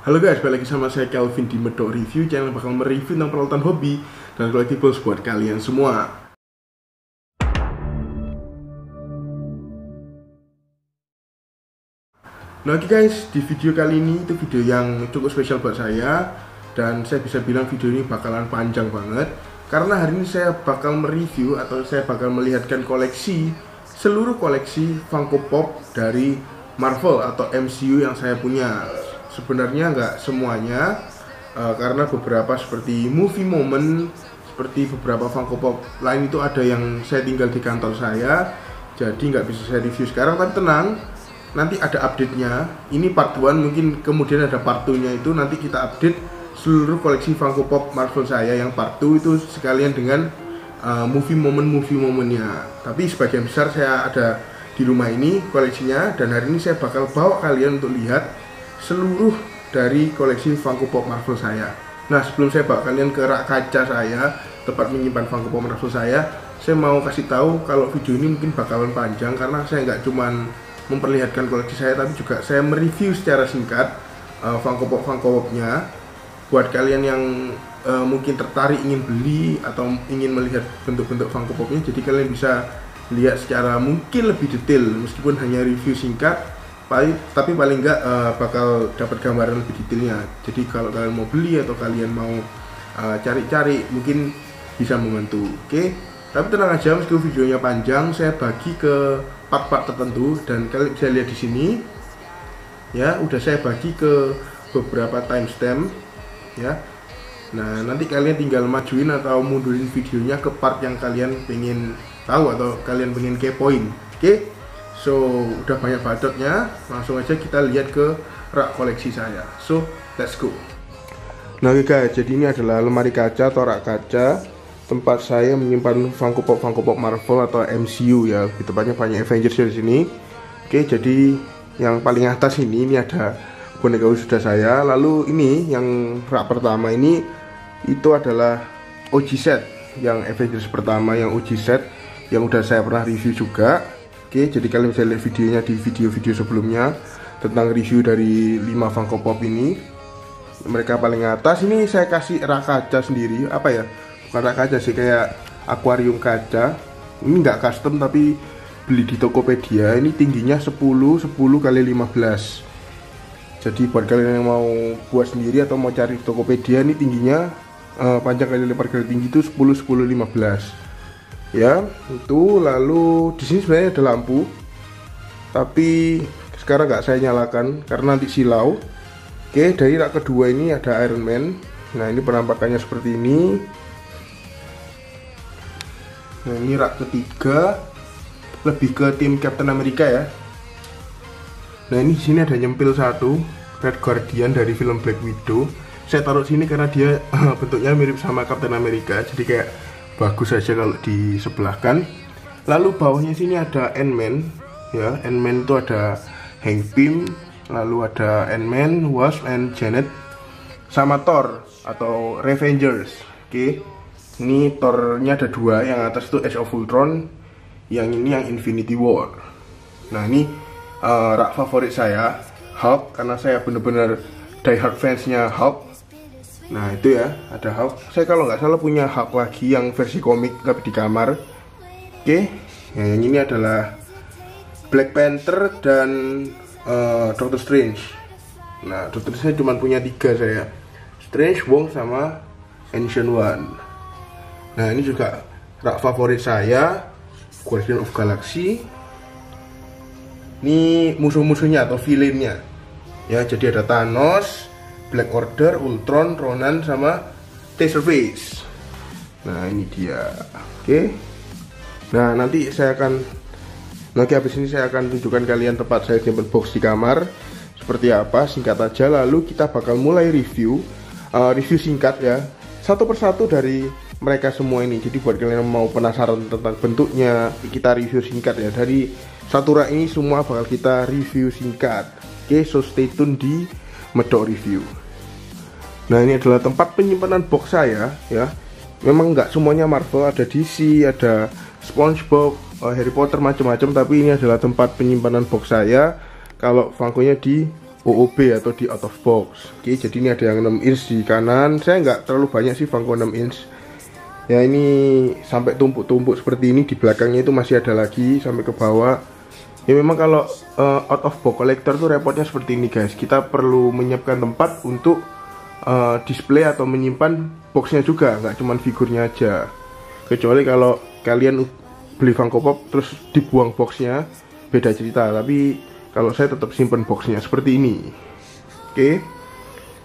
Halo guys, balik lagi sama saya Kelvin di Medok Review, channel yang bakal mereview tentang peralatan hobi dan collectibles buat kalian semua. Nah oke guys, di video kali ini itu video yang cukup spesial buat saya. Dan saya bisa bilang video ini bakalan panjang banget, karena hari ini saya bakal mereview atau saya bakal melihatkan seluruh koleksi Funko Pop dari Marvel atau MCU yang saya punya. Sebenarnya nggak semuanya, karena beberapa seperti movie moment, seperti beberapa Funko Pop lain itu ada yang saya tinggal di kantor saya, jadi nggak bisa saya review sekarang. Tapi tenang, nanti ada update-nya. Ini part 1, mungkin kemudian ada part 2-nya, itu nanti kita update seluruh koleksi Funko Pop Marvel saya yang part 2 itu sekalian dengan movie moment-nya. Tapi sebagian besar saya ada di rumah ini koleksinya, dan hari ini saya bakal bawa kalian untuk lihat seluruh dari koleksi Funko Pop Marvel saya. Nah, sebelum saya bawa kalian ke rak kaca saya, tempat menyimpan Funko Pop Marvel saya mau kasih tahu kalau video ini mungkin bakalan panjang, karena saya nggak cuman memperlihatkan koleksi saya, tapi juga saya mereview secara singkat Funko Popnya. Buat kalian yang mungkin tertarik ingin beli atau ingin melihat bentuk-bentuk Funko Popnya, jadi kalian bisa lihat secara mungkin lebih detail, meskipun hanya review singkat. Tapi paling enggak bakal dapat gambaran lebih detailnya. Jadi kalau kalian mau beli atau kalian mau cari-cari, mungkin bisa membantu. Oke? Tapi tenang aja, meskipun videonya panjang, saya bagi ke part-part tertentu, dan kalian bisa lihat di sini. Ya, udah saya bagi ke beberapa timestamp. Ya. Nah, nanti kalian tinggal majuin atau mundurin videonya ke part yang kalian pengen tahu atau kalian pengen kepoin. Oke? So, udah banyak bacotnya, langsung aja kita lihat ke rak koleksi saya. So, let's go. Nah oke guys, jadi ini adalah lemari kaca atau rak kaca tempat saya menyimpan Funko Pop Marvel atau MCU ya. Lebih tepatnya banyak Avengers di sini. Oke, jadi yang paling atas ini ada boneka wisuda saya. Lalu ini yang rak pertama ini itu adalah OG set, yang Avengers pertama yang OG set yang udah saya pernah review juga. Oke, jadi kalian bisa lihat videonya di video-video sebelumnya tentang review dari 5 Funko Pop ini. Mereka paling atas ini saya kasih rak kaca sendiri, apa ya? Bukan rak kaca sih, kayak akuarium kaca. Ini nggak custom tapi beli di Tokopedia. Ini tingginya 10 kali 15. Jadi buat kalian yang mau buat sendiri atau mau cari di Tokopedia, ini tingginya panjang kali lebar kali tinggi itu 10 15. Ya, itu. Lalu di sini sebenarnya ada lampu, tapi sekarang nggak saya nyalakan karena nanti silau. Oke, dari rak kedua ini ada Iron Man. Nah, ini penampakannya seperti ini. Nah, ini rak ketiga lebih ke tim Captain America ya. Nah, ini di sini ada nyempil satu Red Guardian dari film Black Widow. Saya taruh sini karena dia bentuknya mirip sama Captain America, jadi kayak bagus aja kalau disebelahkan. Lalu bawahnya sini ada Ant-Man ya. Ant-Man itu ada Hank Pym, lalu ada Ant-Man, Wasp, and Janet, sama Thor atau Revengers. Oke, ini Thor-nya ada 2, yang atas itu Age of Ultron, yang ini yang Infinity War. Nah, ini rak favorit saya, Hulk, karena saya bener-bener diehard fansnya Hulk. Nah itu ya, ada Hulk. Saya kalau nggak salah punya Hulk lagi yang versi komik tapi di kamar. Oke, nah, yang ini adalah Black Panther dan Doctor Strange. Nah, Doctor Strange cuma punya 3 saya, Strange, Wong, sama Ancient One. Nah, ini juga rak favorit saya, Guardian of Galaxy. Ini musuh-musuhnya atau villainnya ya, jadi ada Thanos, Black Order, Ultron, Ronan, sama Taserface. Nah, ini dia. Oke. Nah, nanti saya akan habis ini saya akan tunjukkan kalian tempat saya simpan box di kamar seperti apa, singkat aja. Lalu kita bakal mulai review singkat ya, satu persatu dari mereka semua ini. Jadi buat kalian yang mau penasaran tentang bentuknya, kita review singkat ya. Dari satu rak ini semua bakal kita review singkat. Oke, so stay tune di Medok Review. Nah, ini adalah tempat penyimpanan box saya ya. Memang nggak semuanya Marvel, ada DC, ada SpongeBob, Harry Potter, macam-macam. Tapi ini adalah tempat penyimpanan box saya kalau Funko-nya di OOB atau di out of box. Oke, jadi ini ada yang 6 inch di kanan. Saya nggak terlalu banyak sih Funko 6 inch. Ya ini sampai tumpuk-tumpuk seperti ini, di belakangnya itu masih ada lagi sampai ke bawah. Ya memang kalau out of box collector tuh repotnya seperti ini guys. Kita perlu menyiapkan tempat untuk display atau menyimpan boxnya juga, nggak cuman figurnya aja. Kecuali kalau kalian beli Funko Pop terus dibuang boxnya, beda cerita. Tapi kalau saya tetap simpan boxnya seperti ini. Oke.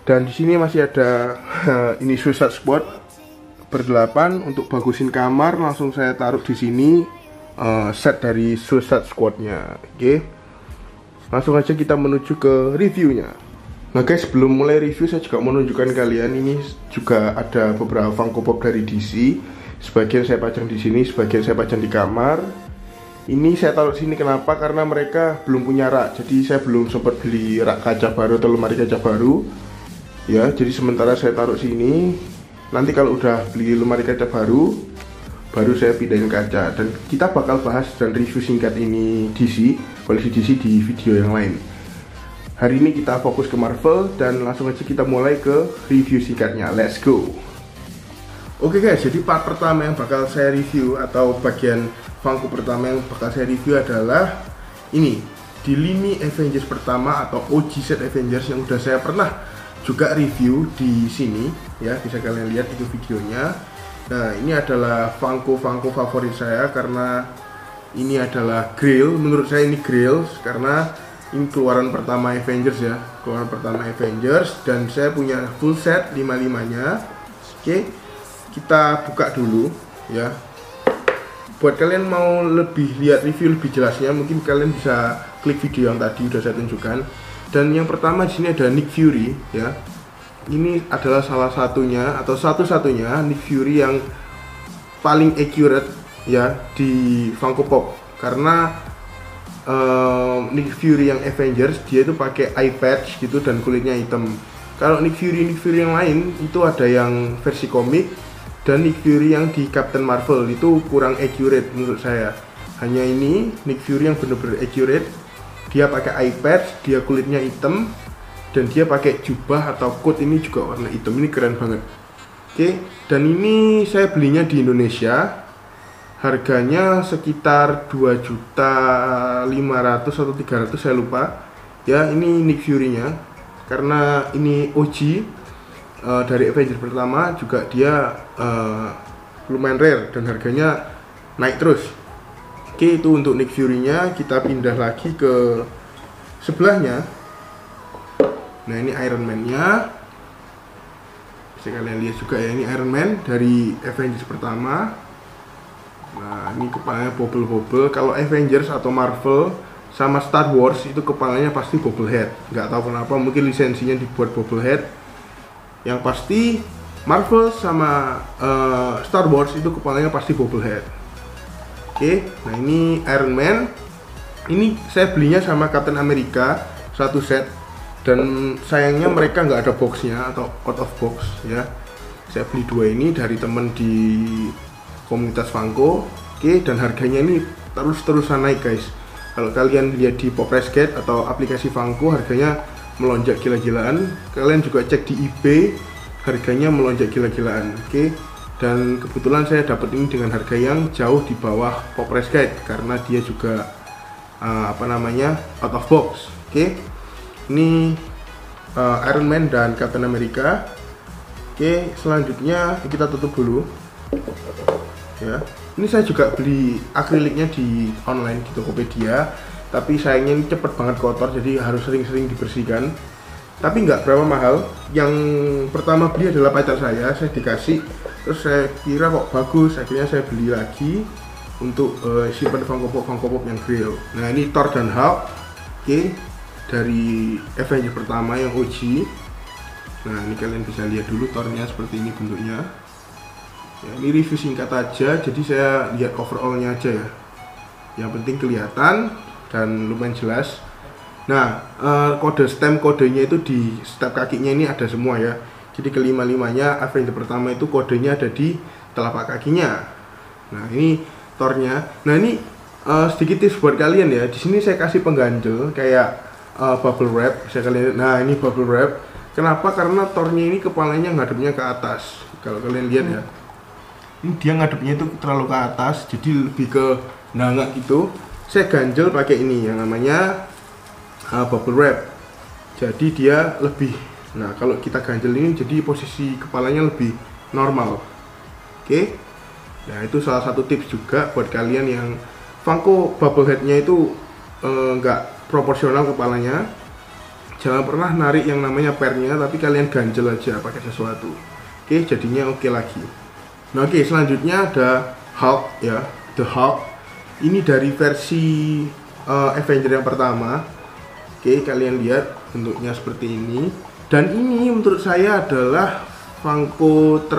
Dan di sini masih ada ini Suicide Squad berdelapan. Untuk bagusin kamar langsung saya taruh di sini set dari Suicide Squad-nya. Oke. Langsung aja kita menuju ke reviewnya. Nah guys, sebelum mulai review saya juga mau menunjukkan kalian, ini juga ada beberapa Funko Pop dari DC. Sebagian saya pajang di sini, sebagian saya pajang di kamar. Ini saya taruh sini kenapa? Karena mereka belum punya rak. Jadi saya belum sempat beli rak kaca baru atau lemari kaca baru. Ya, jadi sementara saya taruh sini. Nanti kalau udah beli lemari kaca baru saya pindahin kaca. Dan kita bakal bahas dan review singkat ini DC, koleksi DC di video yang lain. Hari ini kita fokus ke Marvel dan langsung aja kita mulai ke review singkatnya. Let's go. Oke guys, jadi part pertama yang bakal saya review atau bagian Funko pertama yang bakal saya review adalah ini, di lini Avengers pertama atau OG set Avengers yang udah saya pernah juga review di sini ya, bisa kalian lihat itu videonya. Nah, ini adalah Funko favorit saya karena ini adalah Grail. Menurut saya ini Grail karena ini keluaran pertama Avengers ya, keluaran pertama Avengers, dan saya punya full set 5-5-nya. Oke, kita buka dulu ya. Buat kalian mau lebih lihat review lebih jelasnya, mungkin kalian bisa klik video yang tadi udah saya tunjukkan. Dan yang pertama di sini ada Nick Fury ya. Ini adalah salah satunya atau satu-satunya Nick Fury yang paling accurate ya di Funko Pop, karena Nick Fury yang Avengers dia itu pakai eye patch gitu dan kulitnya hitam. Kalau Nick Fury yang lain itu ada yang versi komik, dan Nick Fury yang di Captain Marvel itu kurang accurate menurut saya. Hanya ini Nick Fury yang benar-benar accurate. Dia pakai eye patch, dia kulitnya hitam, dan dia pakai jubah atau coat ini juga warna hitam. Ini keren banget. Oke, dan ini saya belinya di Indonesia. Harganya sekitar 2.500.000 atau 300, saya lupa. Ya, ini Nick Fury-nya. Karena ini OG dari Avengers pertama, juga dia lumayan rare dan harganya naik terus. Oke, itu untuk Nick Fury-nya. Kita pindah lagi ke sebelahnya. Nah, ini Iron Man-nya. Bisa kalian lihat juga ya, ini Iron Man dari Avengers pertama. Nah, ini kepalanya bobble-bobble. Kalau Avengers atau Marvel sama Star Wars itu kepalanya pasti bobble head. Nggak tahu kenapa, mungkin lisensinya dibuat bobble head. Yang pasti Marvel sama Star Wars itu kepalanya pasti bobblehead. Oke, nah ini Iron Man. Ini saya belinya sama Captain America satu set, dan sayangnya mereka nggak ada boxnya atau out of box ya. Saya beli dua ini dari temen di komunitas Funko. Oke, dan harganya ini terus-terusan naik guys. Kalau kalian lihat di Popressgate atau aplikasi Funko, harganya melonjak gila-gilaan. Kalian juga cek di eBay, harganya melonjak gila-gilaan. Oke, dan kebetulan saya dapat ini dengan harga yang jauh di bawah Popressgate karena dia juga out of box. Oke, ini Iron Man dan Captain America. Oke, selanjutnya kita tutup dulu ya. Ini saya juga beli akriliknya di online di Tokopedia, tapi sayangnya ini cepet banget kotor, jadi harus sering-sering dibersihkan. Tapi nggak berapa mahal. Yang pertama beli adalah pacar saya dikasih, terus saya kira kok bagus, akhirnya saya beli lagi untuk simpan Funko Pop yang Grail. Nah, ini Thor dan Hulk. Oke, dari Avengers pertama yang OG. Nah, ini kalian bisa lihat dulu Thor-nya seperti ini bentuknya ya. Ini review singkat aja, jadi saya lihat overallnya aja ya. Yang penting kelihatan dan lumayan jelas. Nah, kode stem kodenya itu di step kakinya ini ada semua ya. Jadi kelima-limanya Avenger pertama itu kodenya ada di telapak kakinya. Nah, ini Thor-nya. Nah, ini sedikit tips buat kalian ya. Di sini saya kasih pengganjel kayak bubble wrap, bisa kalian. Nah, ini bubble wrap. Kenapa? Karena Thor-nya ini kepalanya ngadepnya ke atas. Kalau kalian lihat ya, ini dia ngadepnya itu terlalu ke atas, jadi lebih ke nangak gitu. Saya ganjel pakai ini yang namanya bubble wrap. Jadi dia lebih. Nah, kalau kita ganjel ini, jadi posisi kepalanya lebih normal. Oke. Nah, itu salah satu tips juga buat kalian yang Funko bubble headnya itu nggak proporsional kepalanya. Jangan pernah narik yang namanya pernya, tapi kalian ganjel aja pakai sesuatu. Oke, jadinya oke lagi. Nah, oke, selanjutnya ada Hulk ya, The Hulk. Ini dari versi Avenger yang pertama. Oke, kalian lihat bentuknya seperti ini. Dan ini menurut saya adalah Funko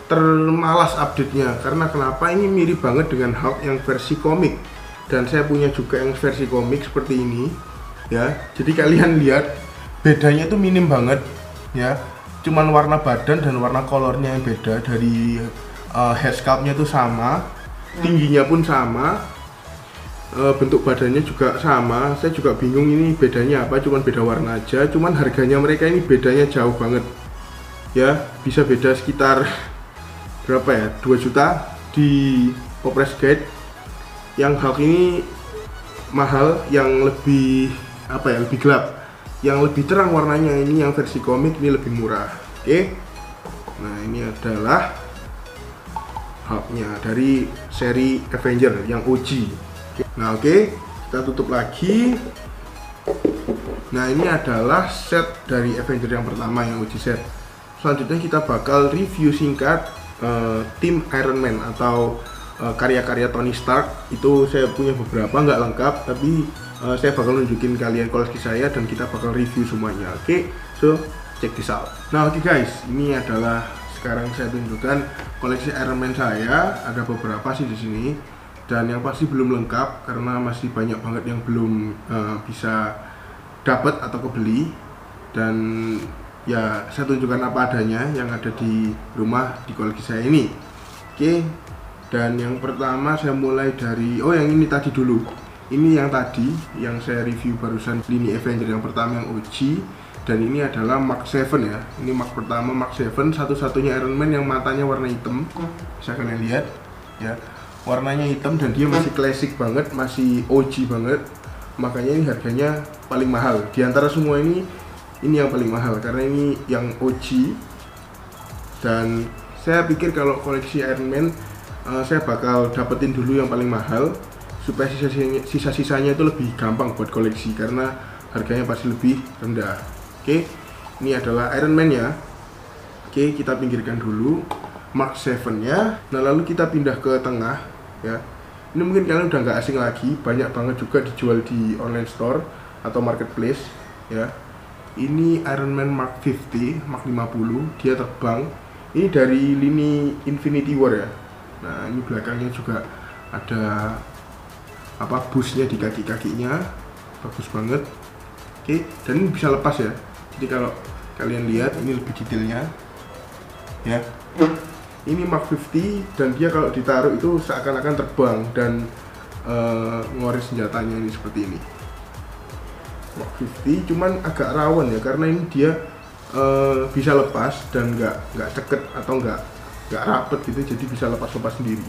termalas update-nya. Karena kenapa? Ini mirip banget dengan Hulk yang versi komik. Dan saya punya juga yang versi komik seperti ini. Ya, jadi kalian lihat bedanya itu minim banget ya, cuman warna badan dan warna kolornya yang beda. Dari head sculpt-nya itu sama, tingginya pun sama, bentuk badannya juga sama. Saya juga bingung ini bedanya apa, cuman beda warna aja. Cuman harganya mereka ini bedanya jauh banget ya, bisa beda sekitar berapa ya, 2 juta di Popres Guide. Yang Hulk ini mahal, yang lebih lebih gelap, yang lebih terang warnanya ini yang versi komik ini lebih murah. Oke. Nah, ini adalah Hulk-nya dari seri Avenger yang OG. Nah, oke, kita tutup lagi. Nah, ini adalah set dari Avenger yang pertama yang OG set. Selanjutnya kita bakal review singkat tim Iron Man atau karya-karya Tony Stark. Itu saya punya beberapa, nggak lengkap, tapi saya bakal nunjukin kalian koleksi saya dan kita bakal review semuanya. Oke, so check this out. Nah, oke guys, ini adalah sekarang saya tunjukkan koleksi Iron Man saya. Ada beberapa sih di sini, dan yang pasti belum lengkap karena masih banyak banget yang belum bisa dapat atau kebeli. Dan ya, saya tunjukkan apa adanya yang ada di rumah di koleksi saya ini. Oke, dan yang pertama saya mulai dari yang ini tadi dulu. Ini yang tadi yang saya review barusan, lini Avenger yang pertama yang OG. Dan ini adalah Mark 7 ya. Ini Mark pertama, Mark 7, satu-satunya Iron Man yang matanya warna hitam. Bisa kalian lihat ya, warnanya hitam dan dia masih klasik banget, masih OG banget. Makanya ini harganya paling mahal di antara semua ini yang paling mahal karena ini yang OG. Dan saya pikir kalau koleksi Iron Man saya bakal dapetin dulu yang paling mahal supaya sisa-sisanya itu lebih gampang buat koleksi karena harganya pasti lebih rendah. Oke, ini adalah Iron Man ya. Oke, kita pinggirkan dulu Mark 7 nya. Nah, lalu kita pindah ke tengah ya. Ini mungkin kalian udah nggak asing lagi, banyak banget juga dijual di online store atau marketplace ya. Ini Iron Man Mark 50, Mark 50, dia terbang. Ini dari lini Infinity War ya. Nah, ini belakangnya juga ada busnya di kaki-kakinya, bagus banget. Oke, dan ini bisa lepas ya. Jadi kalau kalian lihat ini lebih detailnya ya. Ini Mark 50 dan dia kalau ditaruh itu seakan-akan terbang dan ngeluarin senjatanya ini seperti ini. Mark 50 cuman agak rawan ya karena ini dia bisa lepas dan nggak ceket atau nggak rapet gitu, jadi bisa lepas-lepas sendiri.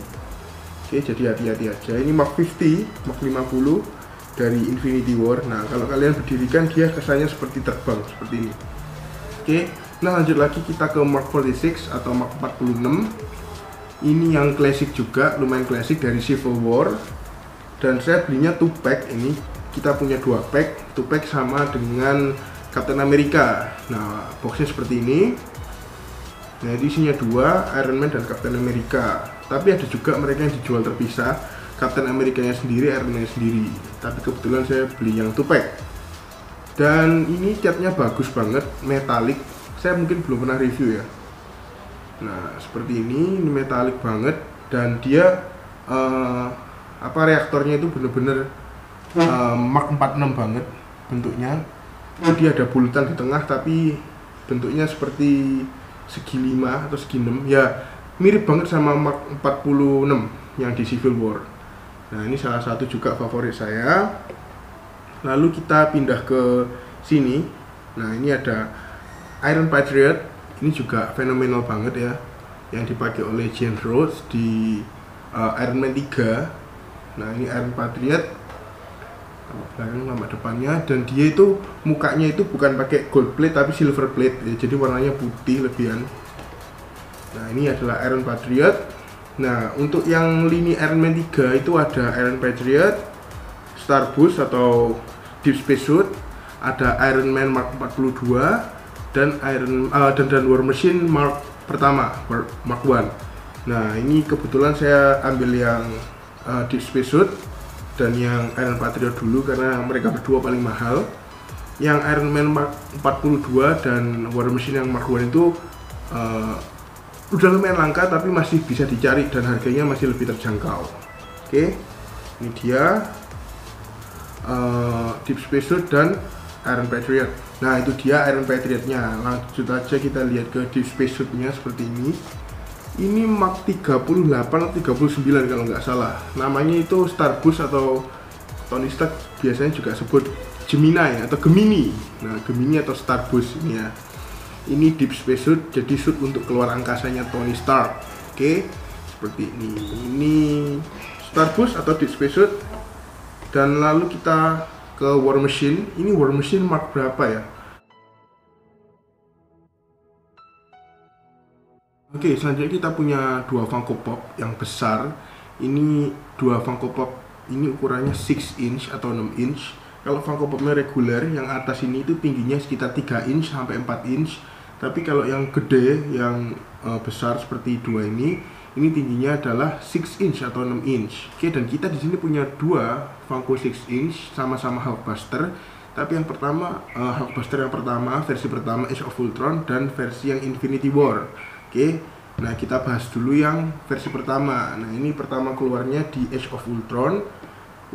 Oke, jadi hati-hati aja. Ini Mark 50, Mark 50 dari Infinity War. Nah, kalau kalian berdirikan dia kesannya seperti terbang seperti ini. Oke, nah lanjut lagi kita ke Mark 46 atau Mark 46. Ini yang klasik juga, lumayan klasik dari Civil War. Dan saya belinya 2 pack ini. Kita punya 2 pack, 2 pack sama dengan Captain America. Nah, boxnya seperti ini. Nah, isinya 2, Iron Man dan Captain America. Tapi ada juga mereka yang dijual terpisah, Captain America-nya sendiri, Iron Man-nya sendiri. Tapi kebetulan saya beli yang 2 pack. Dan ini catnya bagus banget, metalik. Saya mungkin belum pernah review ya. Nah, seperti ini metalik banget. Dan dia reaktornya itu bener-bener Mark 46 banget bentuknya. Jadi ada bulatan di tengah tapi bentuknya seperti segi 5 atau segi 6 ya, mirip banget sama Mark 46 yang di Civil War. Nah, ini salah satu juga favorit saya. Lalu kita pindah ke sini. Nah, ini ada Iron Patriot. Ini juga fenomenal banget ya, yang dipakai oleh James Rhodes di Iron Man 3. Nah, ini Iron Patriot, nama belakang, nama depannya, dan dia itu mukanya itu bukan pakai gold plate tapi silver plate ya, jadi warnanya putih lebihan. Nah, ini adalah Iron Patriot. Nah, untuk yang lini Iron Man 3 itu ada Iron Patriot, Star Boost atau Deep Space Suit, ada Iron Man Mark 42 dan War Machine Mark 1. Nah, ini kebetulan saya ambil yang Deep Space Suit dan yang Iron Patriot dulu karena mereka berdua paling mahal. Yang Iron Man Mark 42 dan War Machine yang Mark 1 itu udah lumayan langka tapi masih bisa dicari dan harganya masih lebih terjangkau. Oke, ini dia Deep Space Suit dan Iron Patriot. Nah, itu dia Iron Patriotnya. Lanjut aja kita lihat ke Deep Space Suit-nya seperti ini. Ini Mark 38 atau 39 kalau nggak salah. Namanya itu Star Boost atau Tony Stark biasanya juga sebut Gemini atau Gemini. Nah, Gemini atau Star Boost ini ya. Ini Deep Space Suit, jadi suit untuk keluar angkasanya Tony Stark. Oke, seperti ini. Ini Star Boost atau Deep Space Suit. Dan lalu kita ke War Machine. Ini War Machine Mark berapa ya? Oke, selanjutnya kita punya dua Funko Pop yang besar. Ini dua Funko Pop ini ukurannya 6 inch atau 6 inch. Kalau Funko Popnya reguler, yang atas ini itu tingginya sekitar 3 inch sampai 4 inch. Tapi kalau yang gede, yang besar seperti dua ini tingginya adalah 6 inch atau 6 inch. Oke, dan kita di sini punya dua Funko 6 inch sama-sama Hulkbuster. Tapi yang pertama Hulkbuster yang pertama, versi pertama Age of Ultron dan versi yang Infinity War. Oke, nah kita bahas dulu yang versi pertama. Nah, ini pertama keluarnya di Age of Ultron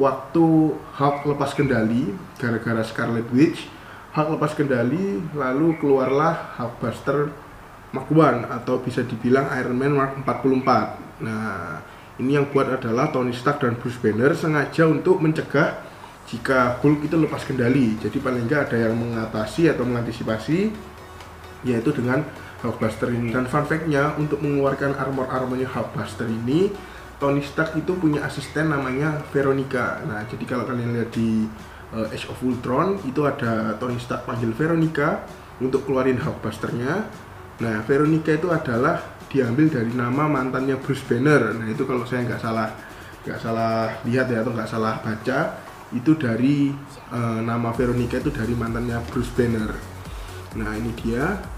waktu Hulk lepas kendali gara-gara Scarlet Witch. Hulk lepas kendali lalu keluarlah Hulkbuster Mark 1 atau bisa dibilang Iron Man Mark 44. Nah, ini yang buat adalah Tony Stark dan Bruce Banner sengaja untuk mencegah jika Hulk itu lepas kendali. Jadi paling enggak ada yang mengatasi atau mengantisipasi, yaitu dengan Hulkbuster ini. Dan fun fact-nya, untuk mengeluarkan armor-armornya Hulkbuster ini, Tony Stark itu punya asisten namanya Veronica. Nah, jadi kalau kalian lihat di Age of Ultron itu ada Tony Stark panggil Veronica untuk keluarin Hulkbuster-nya. Nah, Veronica itu adalah diambil dari nama mantannya Bruce Banner. Nah, itu kalau saya nggak salah lihat ya, atau nggak salah baca, itu dari nama Veronica itu dari mantannya Bruce Banner. Nah, ini dia.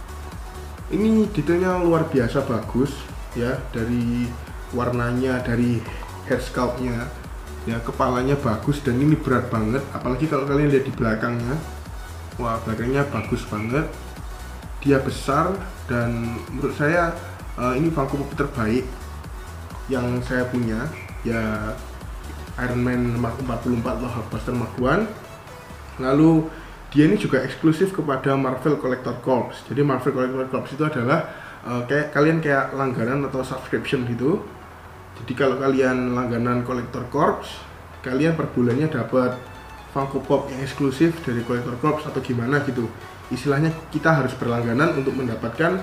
Ini detailnya luar biasa bagus ya, dari warnanya, dari hair sculpt-nya ya, kepalanya bagus dan ini berat banget. Apalagi kalau kalian lihat di belakangnya, wah, belakangnya bagus banget. Dia besar dan menurut saya ini Funko Pop terbaik yang saya punya ya, Iron Man Mark 44 atau Hulkbuster Mark 1. Lalu dia ini juga eksklusif kepada Marvel Collector Corps. Jadi Marvel Collector Corps itu adalah kayak langganan atau subscription gitu. Jadi kalau kalian langganan Collector Corps, kalian per bulannya dapat Funko Pop yang eksklusif dari Collector Corps atau gimana gitu. Istilahnya kita harus berlangganan untuk mendapatkan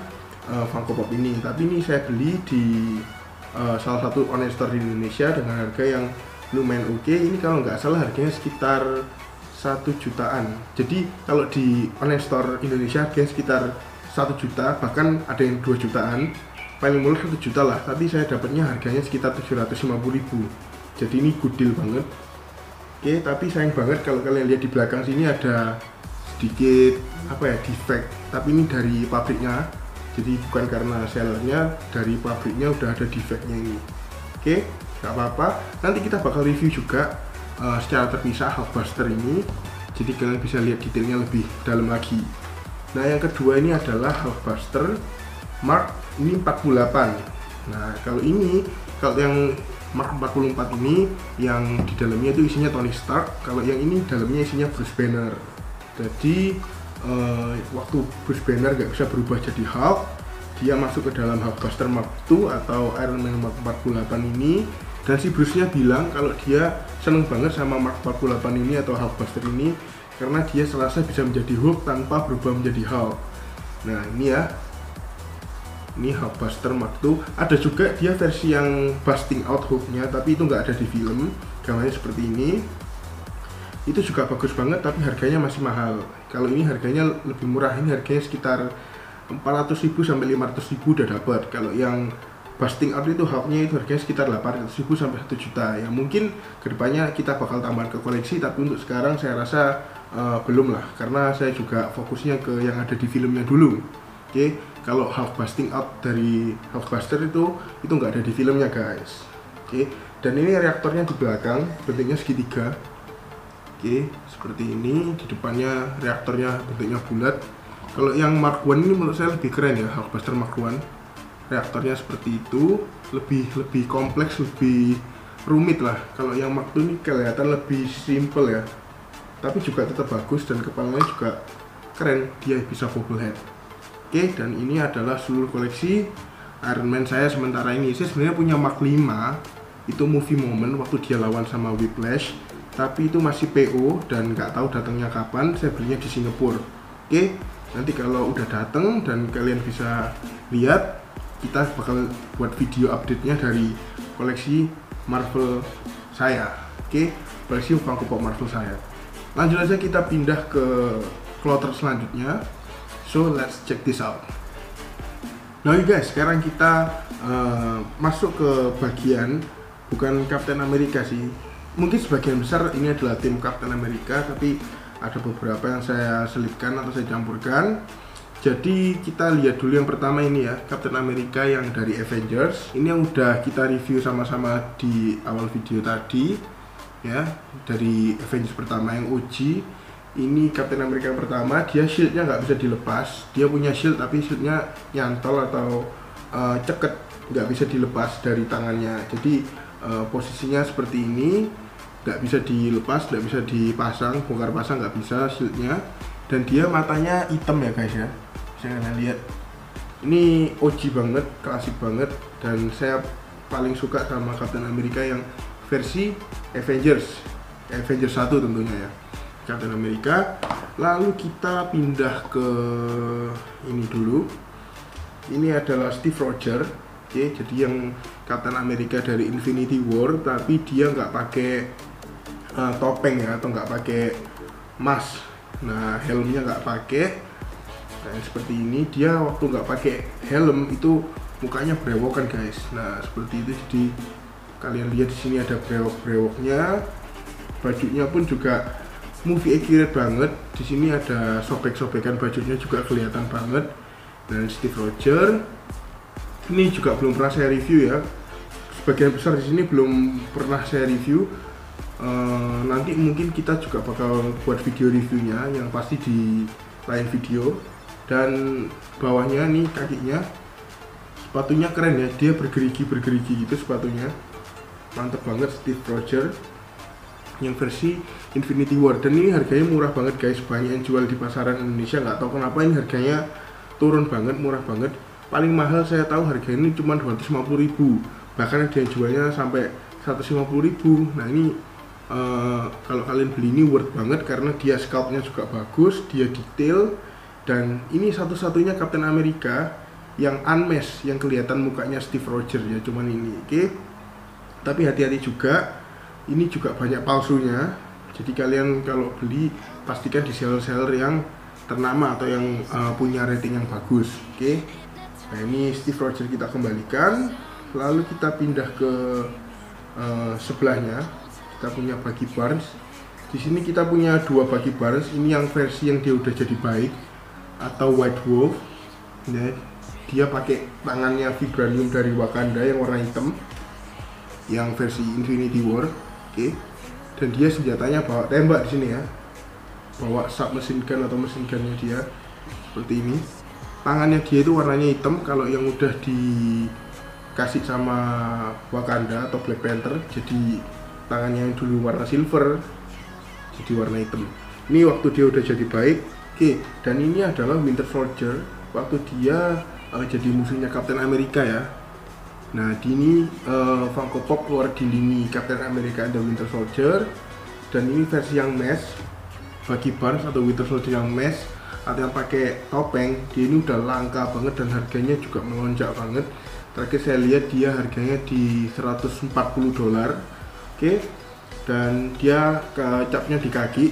Funko Pop ini. Tapi ini saya beli di salah satu online store di Indonesia dengan harga yang lumayan oke. Ini kalau nggak salah harganya sekitar 1 jutaan. Jadi kalau di online store Indonesia harganya sekitar 1 juta, bahkan ada yang 2 jutaan. Paling murah 1 juta lah, tapi saya dapatnya harganya sekitar 750.000. Jadi ini good deal banget. Oke, tapi sayang banget kalau kalian lihat di belakang sini ada sedikit defect, tapi ini dari pabriknya, jadi bukan karena sellernya, dari pabriknya udah ada defectnya ini. Oke, nggak apa-apa, nanti kita bakal review juga secara terpisah Hulkbuster ini, jadi kalian bisa lihat detailnya lebih dalam lagi. Nah, yang kedua ini adalah Hulkbuster Mark ini 48. Nah, kalau yang Mark 44 ini yang di dalamnya itu isinya Tony Stark, kalau yang ini dalamnya isinya Bruce Banner. Jadi waktu Bruce Banner nggak bisa berubah jadi Hulk, dia masuk ke dalam Hulkbuster Mark II atau Iron Man Mark 48 ini, Dan si Bruce-nya bilang kalau dia seneng banget sama Mark 48 ini atau Hulkbuster ini karena dia serasa bisa menjadi Hulk tanpa berubah menjadi Hulk. Nah ini ya, ini Hulkbuster Mark II. Ada juga dia versi yang busting out Hulk-nya, tapi itu nggak ada di film. Gambarnya seperti ini. Itu juga bagus banget, tapi harganya masih mahal. Kalau ini harganya lebih murah, ini harganya sekitar 400.000 sampai 500.000 udah dapat. Kalau yang busting out itu Hulk-nya itu harganya sekitar 800.000 sampai 1 juta. Ya mungkin kedepannya kita bakal tambahan ke koleksi, tapi untuk sekarang saya rasa belum lah, karena saya juga fokusnya ke yang ada di filmnya dulu. Oke, kalau Hulk busting out dari Hulkbuster itu nggak ada di filmnya guys. Oke, dan ini reaktornya di belakang bentuknya segitiga. Oke, seperti ini. Di depannya reaktornya bentuknya bulat. Kalau yang Mark I ini menurut saya lebih keren ya, Hulkbuster Mark I. Reaktornya seperti itu, lebih kompleks, lebih rumit lah. Kalau yang Mark II ini kelihatan lebih simple ya, tapi juga tetap bagus dan kepalanya juga keren, dia bisa bobblehead. Oke, dan ini adalah seluruh koleksi Iron Man saya sementara ini. Saya sebenarnya punya Mark V, itu movie moment waktu dia lawan sama Whiplash, tapi itu masih PO dan nggak tahu datangnya kapan. Saya belinya di Singapura. Oke, nanti kalau udah datang dan kalian bisa lihat, kita bakal buat video update-nya dari koleksi Marvel saya. Oke, koleksi Funko Pop Marvel saya. Lanjut aja, kita pindah ke kloter selanjutnya. So let's check this out. Nah guys, sekarang kita masuk ke bagian bukan Captain America sih. Mungkin sebagian besar ini adalah tim Captain America, tapi ada beberapa yang saya selipkan atau saya campurkan. Jadi kita lihat dulu yang pertama ini ya, Captain America yang dari Avengers. Ini yang udah kita review sama-sama di awal video tadi ya, dari Avengers pertama yang OG. Ini Captain America yang pertama, dia shieldnya nggak bisa dilepas. Dia punya shield tapi shieldnya nyantol atau ceket, nggak bisa dilepas dari tangannya. Jadi posisinya seperti ini, nggak bisa dilepas, nggak bisa dipasang, bongkar pasang nggak bisa shieldnya. Dan dia matanya hitam ya guys ya, bisa kalian lihat. Ini OG banget, klasik banget, dan saya paling suka sama Captain America yang versi Avengers 1 tentunya ya, Captain America. Lalu kita pindah ke ini dulu. Ini adalah Steve Rogers. Oke, jadi yang Captain America dari Infinity War, tapi dia nggak pakai topeng ya, atau nggak pakai mask. Nah, helmnya nggak pakai. Nah, seperti ini. Dia waktu nggak pakai helm itu mukanya brewokan guys. Nah, seperti itu. Jadi kalian lihat di sini ada brewok-brewoknya. Bajunya pun juga movie accurate banget. Di sini ada sobek-sobekan bajunya juga kelihatan banget. Dan Steve Rogers ini juga belum pernah saya review ya. Sebagian besar di sini belum pernah saya review. Nanti mungkin kita juga bakal buat video reviewnya yang pasti di lain video. Dan bawahnya nih kakinya, sepatunya keren ya, dia bergerigi gitu sepatunya, mantep banget. Steve Rogers yang versi Infinity War, dan ini harganya murah banget guys, banyak yang jual di pasaran Indonesia. Nggak tahu kenapa ini harganya turun banget, murah banget. Paling mahal saya tahu harganya ini cuma 250.000, bahkan ada yang jualnya sampai 150.000. Nah ini kalau kalian beli ini worth banget karena dia sculptnya juga bagus, dia detail, dan ini satu-satunya Captain America yang unmasked, yang kelihatan mukanya Steve Rogers ya, cuman ini. Oke, tapi hati-hati juga, ini juga banyak palsunya. Jadi kalian kalau beli pastikan di seller-seller yang ternama atau yang punya rating yang bagus. Oke, nah ini Steve Rogers kita kembalikan. Lalu kita pindah ke sebelahnya. Kita punya Bucky Barnes. Di sini kita punya dua Bucky Barnes. Ini yang versi yang dia udah jadi baik atau White Wolf. Ya, dia pakai tangannya vibranium dari Wakanda yang warna hitam, yang versi Infinity War. Oke. Dan dia senjatanya bawa tembak di sini ya. Bawa submachine gun atau machine gunnya dia seperti ini. Tangannya dia itu warnanya hitam. Kalau yang udah dikasih sama Wakanda atau Black Panther, jadi tangannya yang dulu warna silver jadi warna hitam. Ini waktu dia udah jadi baik. Oke, dan ini adalah Winter Soldier waktu dia jadi musuhnya Captain America ya. Nah di ini Funko Pop keluar di lini Captain America and the Winter Soldier, dan ini versi yang mesh bagi Barnes atau Winter Soldier yang mesh atau yang pakai topeng. Dia ini udah langka banget dan harganya juga melonjak banget. Terakhir saya lihat dia harganya di $140. Oke, dan dia capnya di kaki.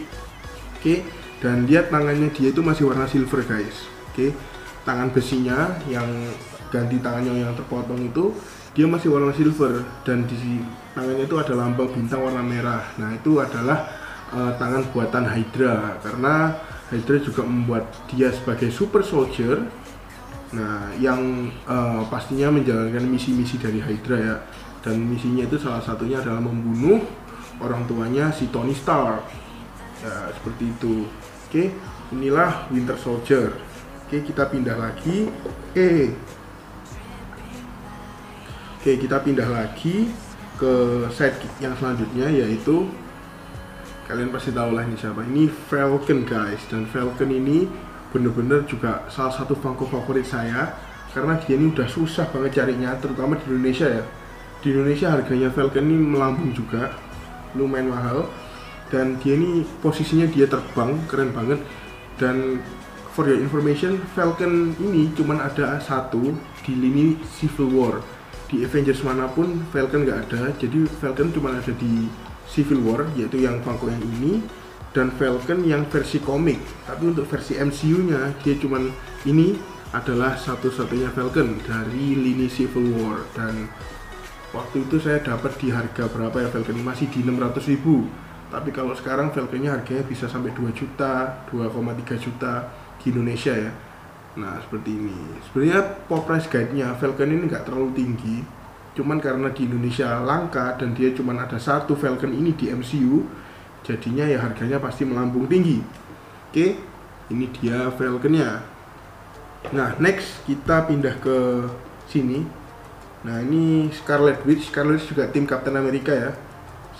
Oke, dan lihat tangannya dia itu masih warna silver guys. Oke, tangan besinya yang ganti tangannya yang terpotong itu dia masih warna silver, dan di tangannya itu ada lambang bintang warna merah. Nah itu adalah tangan buatan Hydra, karena Hydra juga membuat dia sebagai super soldier. Nah yang pastinya menjalankan misi-misi dari Hydra ya, dan misinya itu salah satunya adalah membunuh orang tuanya si Tony Stark ya, seperti itu. Oke, inilah Winter Soldier. Oke, kita pindah lagi. Oke, kita pindah lagi ke sidekick yang selanjutnya, yaitu kalian pasti tahu lah ini siapa. Ini Falcon guys, dan Falcon ini bener-bener juga salah satu Funko favorit saya, karena dia ini udah susah banget carinya, terutama di Indonesia ya. Di Indonesia harganya Falcon ini melambung juga, lumayan mahal, dan dia ini posisinya dia terbang, keren banget. Dan for your information, Falcon ini cuman ada satu di lini Civil War. Di Avengers manapun Falcon nggak ada, jadi Falcon cuma ada di Civil War, yaitu yang Funko yang ini, dan Falcon yang versi komik. Tapi untuk versi MCU nya dia cuman ini adalah satu-satunya Falcon dari lini Civil War. Dan waktu itu saya dapat di harga berapa ya, Falcon masih di 600.000. Tapi kalau sekarang Falconnya harganya bisa sampai 2 juta, 2,3 juta di Indonesia ya. Nah seperti ini. Sebenarnya pop price guide-nya Falcon ini nggak terlalu tinggi, cuman karena di Indonesia langka dan dia cuman ada satu Falcon ini di MCU, jadinya ya harganya pasti melambung tinggi. Oke, ini dia Falconnya. Nah next kita pindah ke sini. Nah ini Scarlet Witch. Scarlet Witch juga tim Captain America ya.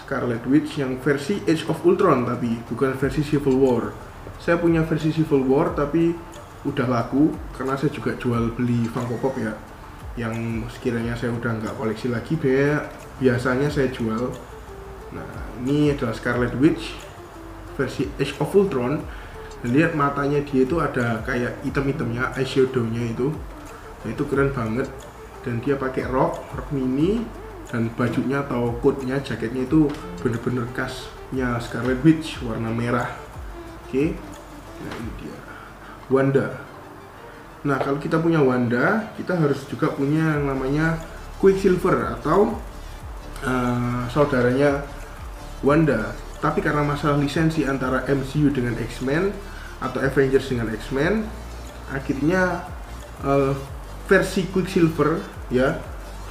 Scarlet Witch yang versi Age of Ultron, tapi bukan versi Civil War. Saya punya versi Civil War tapi udah laku karena saya juga jual beli Funko Pop ya, yang sekiranya saya udah nggak koleksi lagi biasanya saya jual. Nah ini adalah Scarlet Witch versi Age of Ultron, dan lihat matanya dia itu ada kayak item-itemnya, eyeshadow-nya itu. Nah itu keren banget, dan dia pakai rok mini, dan bajunya atau coat-nya, jaketnya itu bener-bener khasnya Scarlet Witch warna merah. Oke, nah ini dia Wanda. Nah kalau kita punya Wanda, kita harus juga punya yang namanya Quicksilver atau saudaranya Wanda. Tapi karena masalah lisensi antara MCU dengan X-Men atau Avengers dengan X-Men, akhirnya versi Quicksilver ya,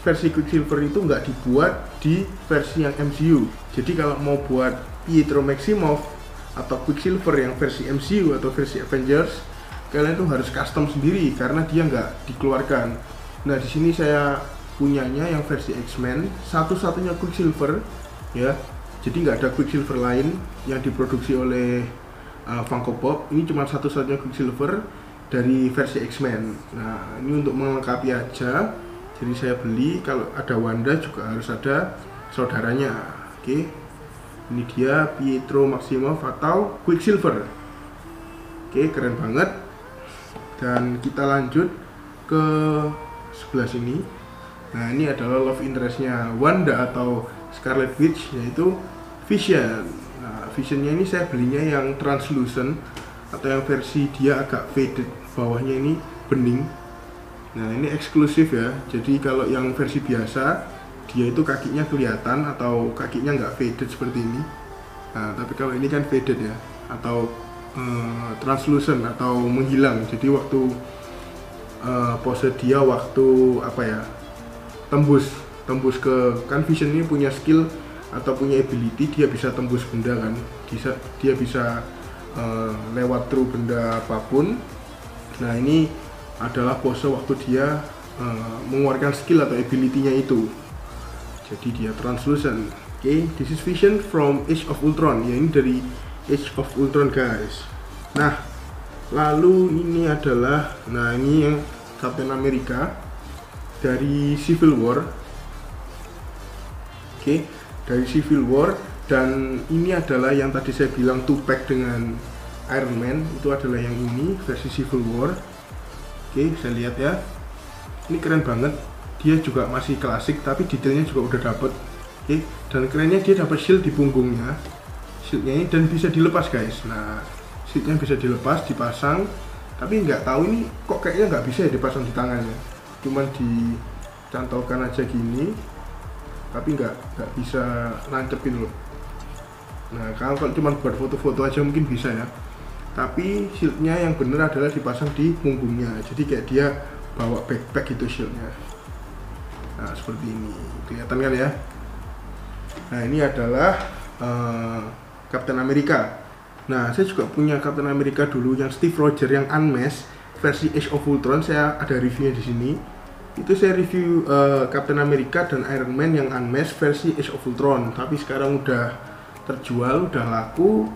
versi Quicksilver itu nggak dibuat di versi yang MCU. Jadi kalau mau buat Pietro Maximoff atau Quicksilver yang versi MCU atau versi Avengers, kalian tuh harus custom sendiri karena dia nggak dikeluarkan. Nah di sini saya punyanya yang versi X-Men, satu-satunya Quicksilver ya. Jadi nggak ada Quicksilver lain yang diproduksi oleh Funko Pop. Ini cuma satu-satunya Quicksilver dari versi X-Men. Nah ini untuk melengkapi aja. Jadi saya beli, kalau ada Wanda juga harus ada saudaranya. Oke, ini dia Pietro Maximoff atau Quicksilver. Oke, keren banget. Dan kita lanjut ke sebelah sini. Nah ini adalah love interestnya Wanda atau Scarlet Witch, yaitu Vision. Nah Visionnya ini saya belinya yang translucent atau yang versi dia agak faded, bawahnya ini bening. Nah ini eksklusif ya, jadi kalau yang versi biasa dia itu kakinya kelihatan atau kakinya nggak faded seperti ini. Nah tapi kalau ini kan faded ya, atau translucent atau menghilang. Jadi waktu pose dia waktu apa ya, tembus ke, kan Vision ini punya skill atau punya ability, dia bisa tembus benda kan, dia bisa lewat through benda apapun. Nah ini adalah pose waktu dia mengeluarkan skill atau ability-nya itu. Jadi dia translucent. Oke, this is Vision from Age of Ultron. Ya ini dari Age of Ultron guys. Nah lalu ini adalah, nah ini yang Captain America dari Civil War. Oke, dari Civil War. Dan ini adalah yang tadi saya bilang two-pack dengan Iron Man, itu adalah yang ini versi Civil War. Oke, saya lihat ya, ini keren banget. Dia juga masih klasik tapi detailnya juga udah dapet. Oke, dan kerennya dia dapat shield di punggungnya, shieldnya ini, dan bisa dilepas guys. Nah, shieldnya bisa dilepas, dipasang, tapi nggak tahu ini kok kayaknya nggak bisa ya dipasang di tangannya, cuman dicantolkan aja gini, tapi nggak bisa nancepin loh. Nah, kalau cuma buat foto-foto aja mungkin bisa ya, tapi shieldnya yang bener adalah dipasang di punggungnya, jadi kayak dia bawa backpack gitu shieldnya. Nah, seperti ini, kelihatan kan ya. Nah, ini adalah Captain America. Nah, saya juga punya Captain America dulu yang Steve Rogers yang unmasked versi Age of Ultron, saya ada reviewnya di sini. Itu saya review Captain America dan Iron Man yang unmasked versi Age of Ultron, tapi sekarang udah terjual, udah laku.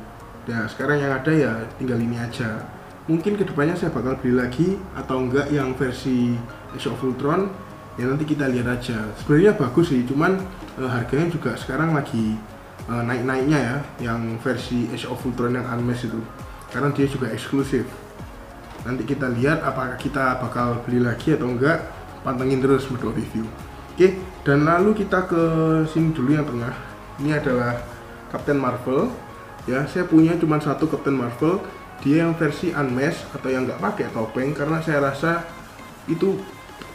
Nah, sekarang yang ada ya tinggal ini aja. Mungkin kedepannya saya bakal beli lagi atau enggak yang versi Age of Ultron, ya nanti kita lihat aja. Sebenarnya bagus sih, cuman harganya juga sekarang lagi naik-naiknya ya, yang versi Age of Ultron yang unmasked itu, karena dia juga eksklusif. Nanti kita lihat apakah kita bakal beli lagi atau enggak, pantengin terus Medok Review. Oke, dan lalu kita ke sini dulu yang tengah. Ini adalah Captain Marvel ya. Saya punya cuma satu Captain Marvel, dia yang versi unmasked atau yang nggak pakai topeng, karena saya rasa itu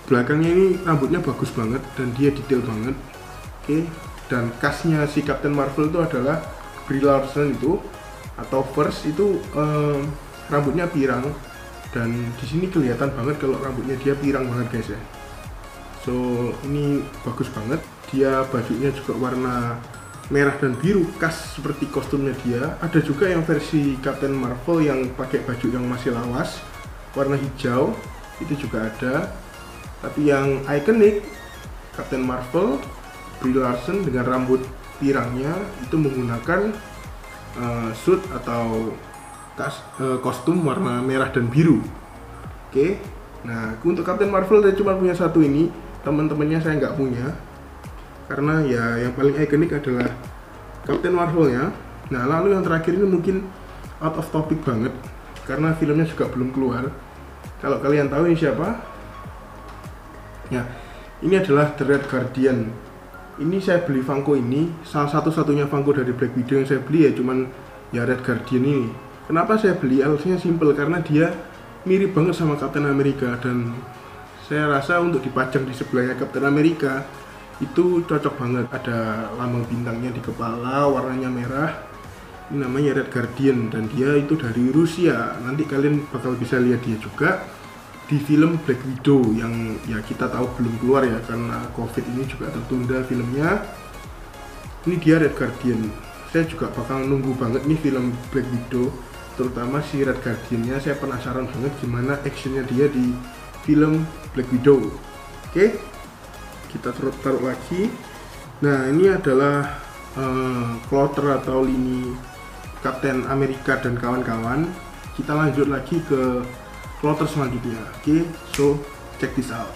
belakangnya ini rambutnya bagus banget dan dia detail banget. Oke, dan khasnya si Captain Marvel itu adalah Brie Larson itu, atau first itu rambutnya pirang, dan di sini kelihatan banget kalau rambutnya dia pirang banget guys ya. So ini bagus banget. Dia bajunya juga warna merah dan biru, khas seperti kostumnya dia. Ada juga yang versi Captain Marvel yang pakai baju yang masih lawas warna hijau, itu juga ada. Tapi yang ikonik Captain Marvel Brie Larson dengan rambut pirangnya itu menggunakan suit atau kostum warna merah dan biru. Oke, nah untuk Captain Marvel saya cuma punya satu ini, teman-temannya saya nggak punya, karena ya yang paling ikonik adalah Captain Marvel-nya. Nah, lalu yang terakhir ini mungkin out of topic banget, karena filmnya juga belum keluar. Kalau kalian tahu ini siapa? Ya, ini adalah The Red Guardian. Ini saya beli Funko ini, salah satu-satunya Funko dari Black Widow yang saya beli ya cuman ya Red Guardian ini. Kenapa saya beli? Alasannya simple, karena dia mirip banget sama Captain America, dan saya rasa untuk dipajang di sebelahnya Captain America itu cocok banget. Ada lambang bintangnya di kepala, warnanya merah. Ini namanya Red Guardian dan dia itu dari Rusia. Nanti kalian bakal bisa lihat dia juga di film Black Widow yang ya kita tahu belum keluar ya, karena COVID ini juga tertunda filmnya. Ini dia Red Guardian. Saya juga bakal nunggu banget nih film Black Widow, terutama si Red Guardian-nya. Saya penasaran banget gimana actionnya dia di film Black Widow. Oke, kita taruh lagi. Nah, ini adalah kloter atau lini Captain America dan kawan-kawan. Kita lanjut lagi ke kloter selanjutnya. Oke, so check this out.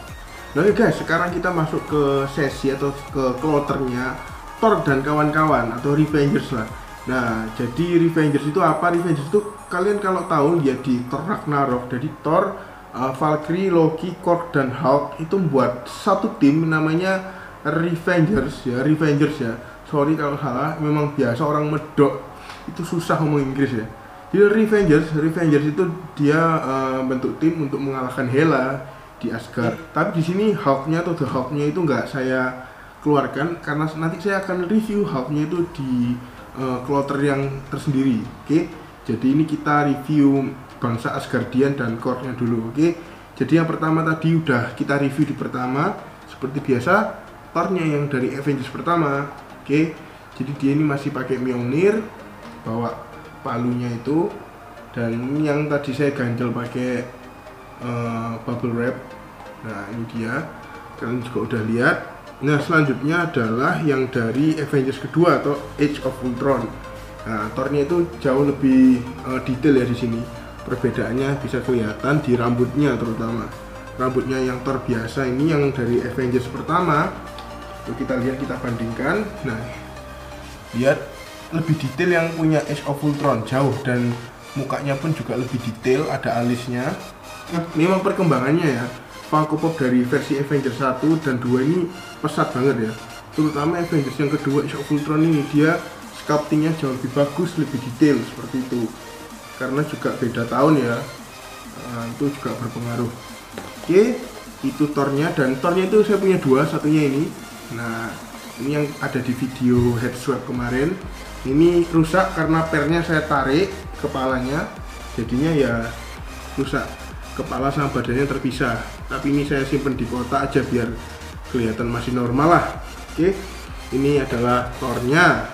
Nah guys, sekarang kita masuk ke sesi atau ke kloternya Thor dan kawan-kawan atau Revengers lah. Nah, jadi Revengers itu apa? Revengers itu kalian kalau tahu ya di Thor Ragnarok, jadi Thor, Valkyrie, Loki, Korg, dan Hulk itu membuat satu tim namanya Revengers ya. Revengers ya, sorry kalau salah, memang biasa orang medok itu susah ngomong Inggris ya. Jadi Revengers itu dia bentuk tim untuk mengalahkan Hela di Asgard. Tapi di sini Hulk-nya atau The Hulk-nya itu nggak saya keluarkan, karena nanti saya akan review Hulk-nya itu di kloter yang tersendiri. Oke, jadi ini kita review bangsa Asgardian dan Korg-nya dulu. Oke, jadi yang pertama tadi udah kita review di pertama, seperti biasa Thor-nya yang dari Avengers pertama. Oke, jadi dia ini masih pakai Mjolnir, bawa palunya itu, dan ini yang tadi saya ganjel pakai bubble wrap. Nah, ini dia, kalian juga udah lihat. Nah, selanjutnya adalah yang dari Avengers kedua atau Age of Ultron. Nah, Thor-nya itu jauh lebih detail ya di sini. Perbedaannya bisa kelihatan di rambutnya terutama. rambutnya yang Thor biasa, ini yang dari Avengers pertama. Tuh, kita lihat, kita bandingkan. Nah, lihat lebih detail yang punya Age of Ultron jauh, dan mukanya pun juga lebih detail, ada alisnya. Nah, ini memang perkembangannya ya, Funko Pop dari versi Avengers 1 dan 2 ini pesat banget ya. Terutama Avengers yang kedua, Age of Ultron ini, dia sculptingnya jauh lebih bagus, lebih detail seperti itu. Karena juga beda tahun ya, itu juga berpengaruh. Oke, itu Thor-nya, dan Thor-nya itu saya punya dua, satunya ini. Nah, ini yang ada di video head swap kemarin. Ini rusak karena pernya saya tarik kepalanya, jadinya ya rusak, kepala sama badannya terpisah. Tapi ini saya simpen di kotak aja biar kelihatan masih normal lah. Oke, ini adalah Thor-nya.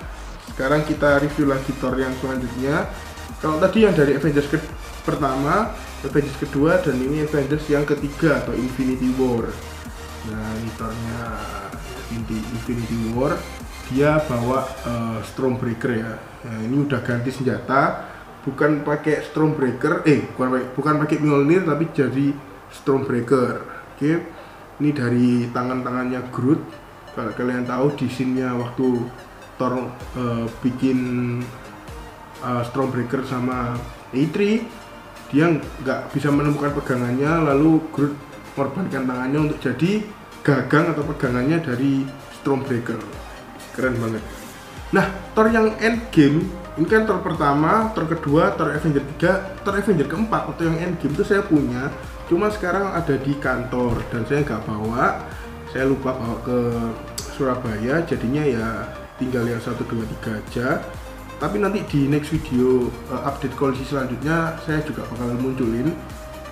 Sekarang kita review lagi Thor yang selanjutnya. Kalau tadi yang dari Avengers pertama, Avengers kedua, dan ini Avengers yang ketiga atau Infinity War. Nah, ini Thor-nya Infinity War, dia bawa Stormbreaker ya. Nah, ini udah ganti senjata, bukan pakai Stormbreaker, bukan pakai Mjolnir, tapi jadi Stormbreaker. Oke, ini dari tangannya Groot. Kalau kalian tahu di scene-nya waktu Thor bikin Stormbreaker sama Eitri, dia nggak bisa menemukan pegangannya, lalu Groot mengorbankan tangannya untuk jadi gagang atau pegangannya dari Stormbreaker. Keren banget. Nah, Thor yang Endgame ini kan Thor pertama, Thor kedua, Thor Avenger 3, Thor Avenger keempat atau yang Endgame itu saya punya, cuma sekarang ada di kantor dan saya nggak bawa, saya lupa bawa ke Surabaya, jadinya ya tinggal yang 1, 2, 3 aja. Tapi nanti di next video update koleksi selanjutnya saya juga bakal munculin,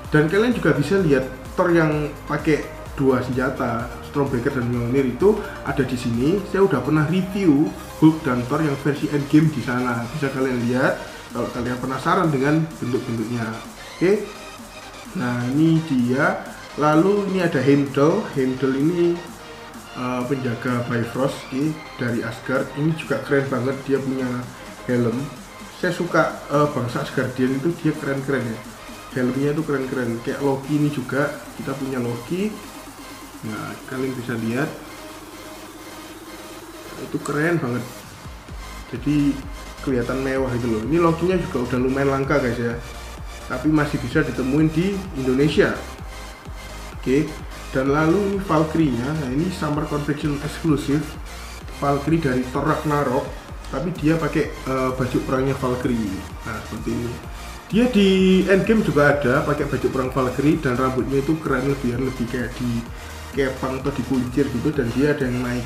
dan kalian juga bisa lihat Thor yang pakai dua senjata, Stormbreaker dan Mjolnir, itu ada di sini. Saya udah pernah review Hulk dan Thor yang versi Endgame di sana, bisa kalian lihat kalau kalian penasaran dengan bentuk-bentuknya. Oke, nah ini dia. Lalu ini ada Heimdall. Heimdall ini penjaga Bifrost dari Asgard. Ini juga keren banget, dia punya helm. Saya suka bangsa Asgardian itu, dia keren-keren ya, helmnya itu keren-keren. Kayak Loki ini juga, kita punya Loki. Nah, kalian bisa lihat itu keren banget, jadi kelihatan mewah itu loh. Ini Loki-nya juga udah lumayan langka guys ya, tapi masih bisa ditemuin di Indonesia. Oke, dan lalu ini Valkyrie-nya. Nah, ini Summer Confection eksklusif Valkyrie dari Thor Ragnarok, tapi dia pakai baju perangnya Valkyrie. Nah, seperti ini. Dia di Endgame juga ada pakai baju perang Valkyrie, dan rambutnya itu keren, lebih kayak di kepang atau dikuncir gitu, dan dia ada yang naik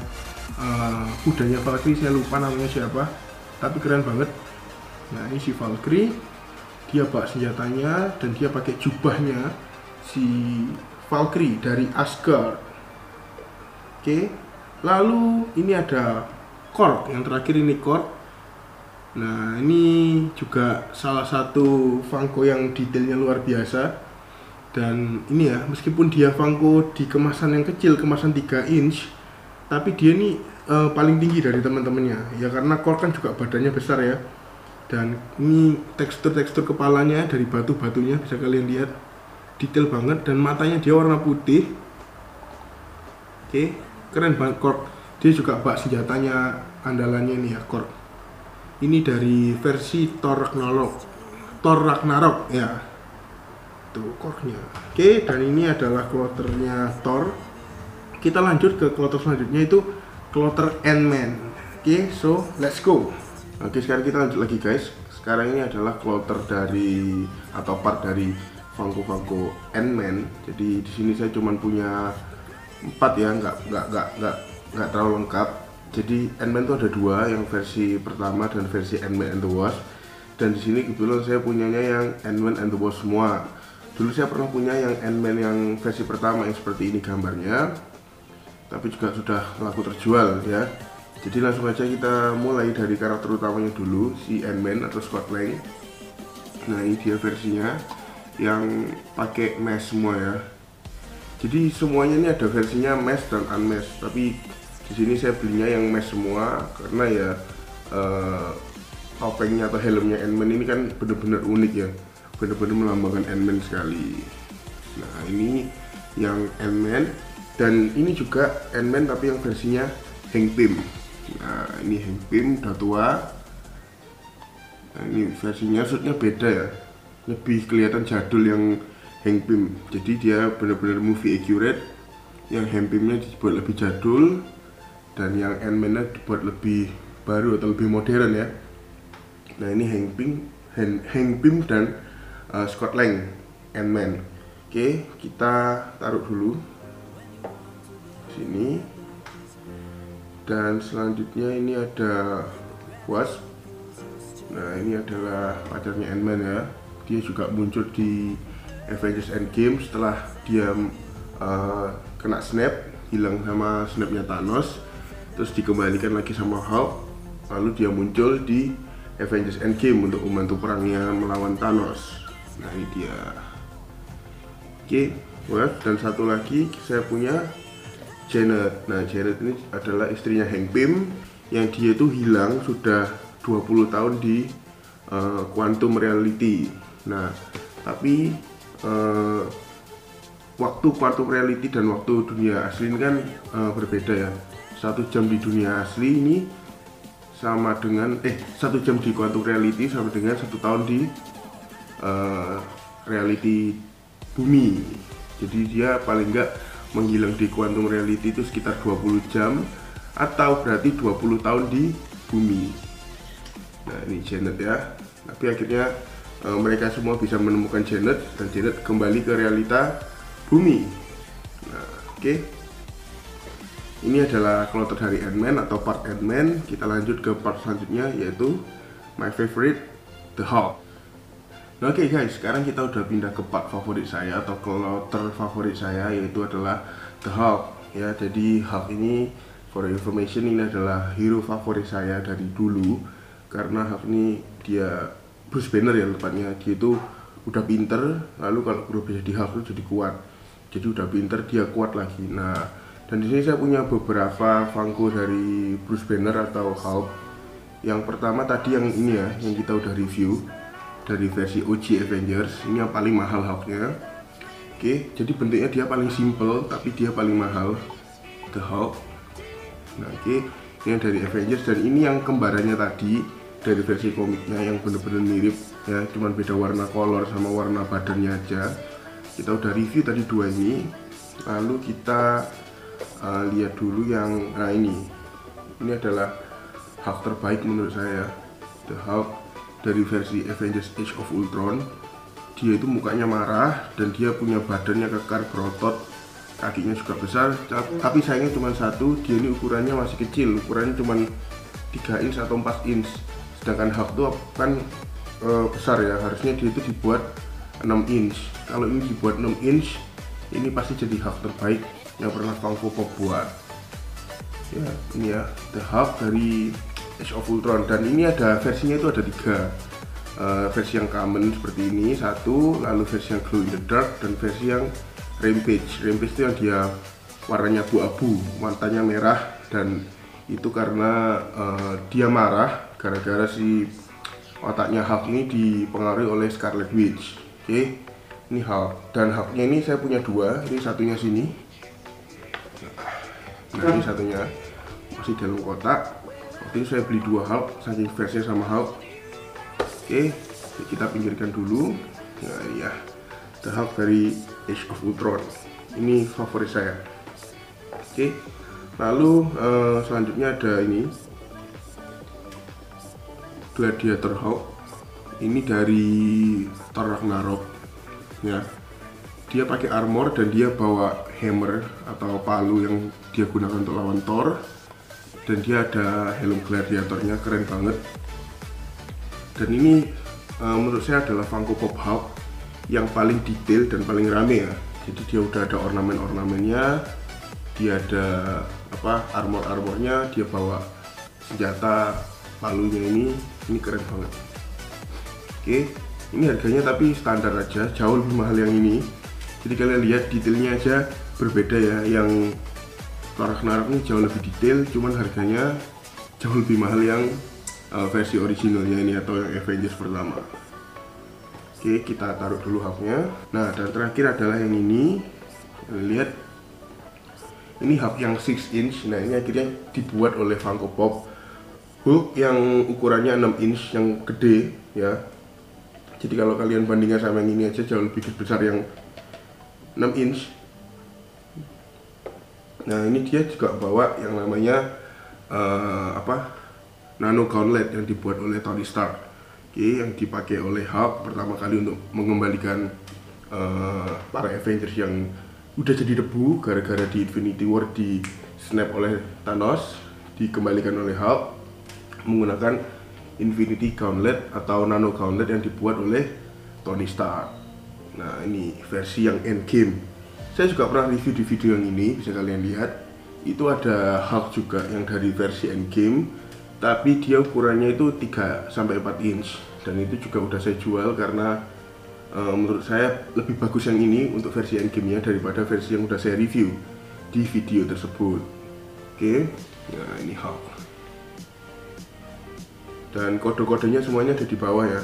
kudanya Valkyrie, saya lupa namanya siapa, tapi keren banget. Nah, ini si Valkyrie, dia bawa senjatanya dan dia pakai jubahnya si Valkyrie dari Asgard. Oke, lalu ini ada Korg, yang terakhir ini Korg. Nah, ini juga salah satu Funko yang detailnya luar biasa. Dan ini ya, meskipun dia Funko di kemasan yang kecil, kemasan 3 inch, tapi dia ini paling tinggi dari teman-temannya ya, karena Korg kan juga badannya besar ya. Dan ini tekstur kepalanya dari batu-batunya bisa kalian lihat, detail banget, dan matanya dia warna putih. Oke, keren banget Korg. Dia juga bawa senjatanya andalannya ini ya, Korg. Ini dari versi Thor Ragnarok ya, tuh Korgnya. Oke, dan ini adalah kloternya Thor. Kita lanjut ke kloter selanjutnya, itu kloter Ant-Man. Oke, so let's go. Oke, sekarang kita lanjut lagi guys. Sekarang ini adalah kloter dari atau part dari Funko Ant-Man. Jadi di sini saya cuma punya 4 ya, nggak terlalu lengkap. Jadi Ant-Man itu ada 2, yang versi pertama dan versi Ant-Man and the Wasp. Dan di sini kebetulan saya punyanya yang Ant-Man and the Wasp semua. Dulu saya pernah punya yang Ant-Man yang versi pertama yang seperti ini gambarnya, tapi juga sudah laku terjual ya. Jadi langsung aja kita mulai dari karakter utamanya dulu, si Ant-Man atau Scott Lang. Nah, ini dia versinya yang pakai mask semua ya. Jadi semuanya ini ada versinya mask dan unmask, tapi di sini saya belinya yang mask semua karena ya topengnya atau helmnya Ant-Man ini kan bener-bener unik ya, bener-bener melambangkan Ant-Man sekali. Nah, ini yang Ant-Man, dan ini juga Ant-Man tapi yang versinya Hank Pym. Nah ini Hank Pym udah tua. Nah, ini versinya suitnya beda ya, lebih kelihatan jadul yang Hank Pym, jadi dia benar-benar movie accurate. Yang Hank Pymnya dibuat lebih jadul, dan yang Ant-Man-nya dibuat lebih baru atau lebih modern ya. Nah ini Hank Pym dan Scott Lang Ant-Man. Oke, kita taruh dulu sini. Dan selanjutnya ini ada Wasp. Nah ini adalah pacarnya Ant-Man ya. Dia juga muncul di Avengers Endgame setelah dia kena snap, hilang sama snapnya Thanos, terus dikembalikan lagi sama Hulk. Lalu dia muncul di Avengers Endgame untuk membantu perangnya melawan Thanos. Nah ini dia. Oke, dan satu lagi saya punya Janet. Nah Janet ini adalah istrinya Hank Pym yang dia itu hilang sudah 20 tahun di quantum reality. Nah tapi waktu quantum reality dan waktu dunia asli ini kan berbeda ya. 1 jam di dunia asli ini sama dengan 1 jam di quantum reality sama dengan 1 tahun di reality bumi. Jadi dia paling enggak menghilang di quantum reality itu sekitar 20 jam atau berarti 20 tahun di bumi. Nah ini Janet ya. Tapi akhirnya mereka semua bisa menemukan Janet, dan Janet kembali ke realita bumi. Nah oke. Ini adalah kloter dari Ant-Man atau part Ant-Man. Kita lanjut ke part selanjutnya, yaitu my favorite, The Hulk. Nah, oke guys, sekarang kita udah pindah ke part favorit saya atau kloter favorit saya, yaitu adalah The Hulk ya. Jadi Hulk ini, for information, ini adalah hero favorit saya dari dulu. Karena Hulk ini dia Bruce Banner ya tepatnya. Dia itu udah pinter, lalu kalau berubah jadi Hulk itu jadi kuat. Jadi udah pinter, dia kuat lagi. Nah, dan di sini saya punya beberapa Funko dari Bruce Banner atau Hulk. Yang pertama tadi yang ini ya, yang kita udah review dari versi OG Avengers. Ini yang paling mahal Hulknya. Oke, jadi bentuknya dia paling simple tapi dia paling mahal, The Hulk. Nah oke, ini yang dari Avengers, dan ini yang kembarannya tadi dari versi komiknya yang bener-bener mirip ya, cuman beda warna color sama warna badannya aja. Kita udah review tadi 2 ini. Lalu kita lihat dulu yang ini adalah Hulk terbaik menurut saya, The Hulk dari versi Avengers Age of Ultron. Dia itu mukanya marah dan dia punya badannya kekar berotot, kakinya juga besar, tapi sayangnya cuma satu, dia ini ukurannya masih kecil, ukurannya cuma 3 inch atau 4 inch. Sedangkan Hulk itu kan besar ya, harusnya dia itu dibuat 6 inch. Kalau ini dibuat 6 inch, ini pasti jadi Hulk terbaik yang pernah Funko Pop buat ya. Ini ya, The Hulk dari Age of Ultron, dan ini ada versinya itu ada 3 versi yang common seperti ini 1, lalu versi yang glow in the dark, dan versi yang Rampage. Rampage itu yang dia warnanya abu-abu, matanya merah, dan itu karena dia marah gara-gara si otaknya Hulk ini dipengaruhi oleh Scarlet Witch. Oke, ini Hulk, dan Hulknya ini saya punya 2, ini satunya sini. Nah ini satunya masih dalam kotak. Waktu itu saya beli 2 Hulk, saking versinya sama Hulk. Oke, kita pinggirkan dulu. Nah ya, The Hulk dari Age of Ultron, ini favorit saya. Oke, lalu selanjutnya ada ini Gladiator Hulk. Ini dari Thor Ragnarok ya. Dia pakai armor dan dia bawa hammer atau palu yang dia gunakan untuk lawan Thor, dan dia ada helm gladiatornya, keren banget. Dan ini menurut saya adalah Funko Pop Hulk yang paling detail dan paling rame ya. Jadi dia udah ada ornamen-ornamennya, dia ada armornya, dia bawa senjata palunya, ini keren banget. Oke, ini harganya tapi standar aja, jauh lebih mahal yang ini. Jadi kalian lihat detailnya aja berbeda ya, yang Thor Ragnarok ini jauh lebih detail, cuman harganya jauh lebih mahal yang versi originalnya ini atau yang Avengers pertama. Oke, kita taruh dulu Hulknya. Nah, dan terakhir adalah yang ini. Ini Hulk yang 6 inch. Nah ini akhirnya dibuat oleh Funko Pop. Hulk yang ukurannya 6 inch yang gede ya. Jadi kalau kalian bandingkan sama yang ini aja jauh lebih besar yang 6 inch. Nah ini dia juga bawa yang namanya Nano Gauntlet yang dibuat oleh Tony Stark. Oke, yang dipakai oleh Hulk pertama kali untuk mengembalikan para Avengers yang udah jadi debu gara-gara di Infinity War di snap oleh Thanos, dikembalikan oleh Hulk menggunakan Infinity Gauntlet atau Nano Gauntlet yang dibuat oleh Tony Stark. Nah ini versi yang Endgame. Saya juga pernah review di video yang ini, bisa kalian lihat. Itu ada Hulk juga yang dari versi Endgame, tapi dia ukurannya itu 3-4 inch. Dan itu juga udah saya jual karena menurut saya lebih bagus yang ini untuk versi Endgame-nya daripada versi yang udah saya review di video tersebut. Oke, nah ini Hulk. Dan kode-kodenya semuanya ada di bawah ya.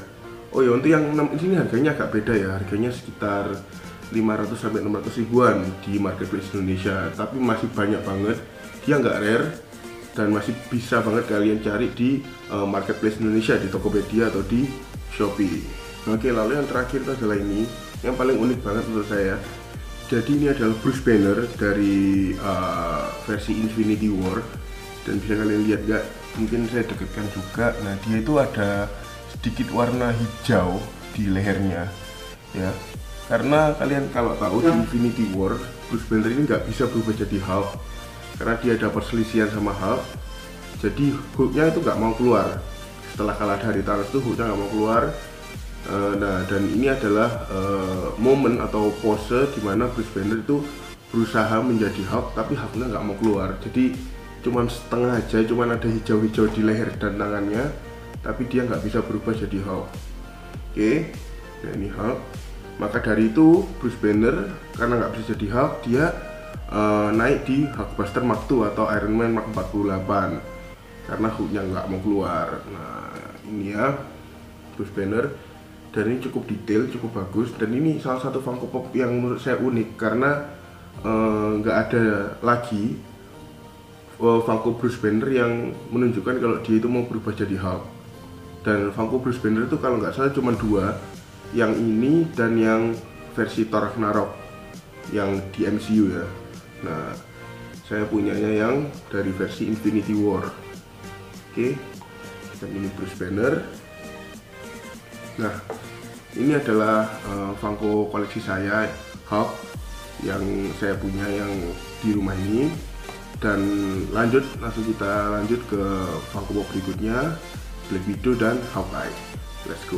Oh ya, untuk yang 6 inch ini harganya agak beda ya. Harganya sekitar 500-600 ribuan di marketplace Indonesia. Tapi masih banyak banget. Dia nggak rare dan masih bisa banget kalian cari di marketplace Indonesia, di Tokopedia atau di Shopee. Oke, lalu yang terakhir itu adalah ini, yang paling unik banget menurut saya. Jadi ini adalah Bruce Banner dari versi Infinity War. Dan bisa kalian lihat gak? Mungkin saya dekatkan juga. Nah dia itu ada sedikit warna hijau di lehernya ya. Karena kalian kalau tahu di Infinity War, Bruce Banner ini nggak bisa berubah jadi Hulk karena dia ada perselisihan sama Hulk. Jadi Hulknya itu nggak mau keluar. Setelah kalah dari Thanos itu Hulknya nggak mau keluar. Nah dan ini adalah momen atau pose dimana Bruce Banner itu berusaha menjadi Hulk tapi Hulknya nggak mau keluar. Jadi cuman setengah aja, cuman ada hijau-hijau di leher dan tangannya, tapi dia nggak bisa berubah jadi Hulk. Oke, nah ini Hulk. Maka dari itu Bruce Banner karena nggak bisa jadi Hulk, dia naik di Hulkbuster Mark II atau Iron Man Mark 48 karena Hulknya nggak mau keluar. Nah ini ya Bruce Banner. Dan ini cukup detail, cukup bagus. Dan ini salah satu Funko Pop yang menurut saya unik karena nggak ada lagi Funko Bruce Banner yang menunjukkan kalau dia itu mau berubah jadi Hulk. Dan Funko Bruce Banner itu kalau nggak salah cuma 2, yang ini dan yang versi Thor Ragnarok yang di MCU ya. Nah saya punyanya yang dari versi Infinity War. Oke, dan ini Bruce Banner. Nah ini adalah Funko koleksi saya Hulk yang saya punya yang di rumah ini. Dan langsung kita lanjut ke Funko Pop berikutnya, Black Widow dan Hawkeye. Let's go.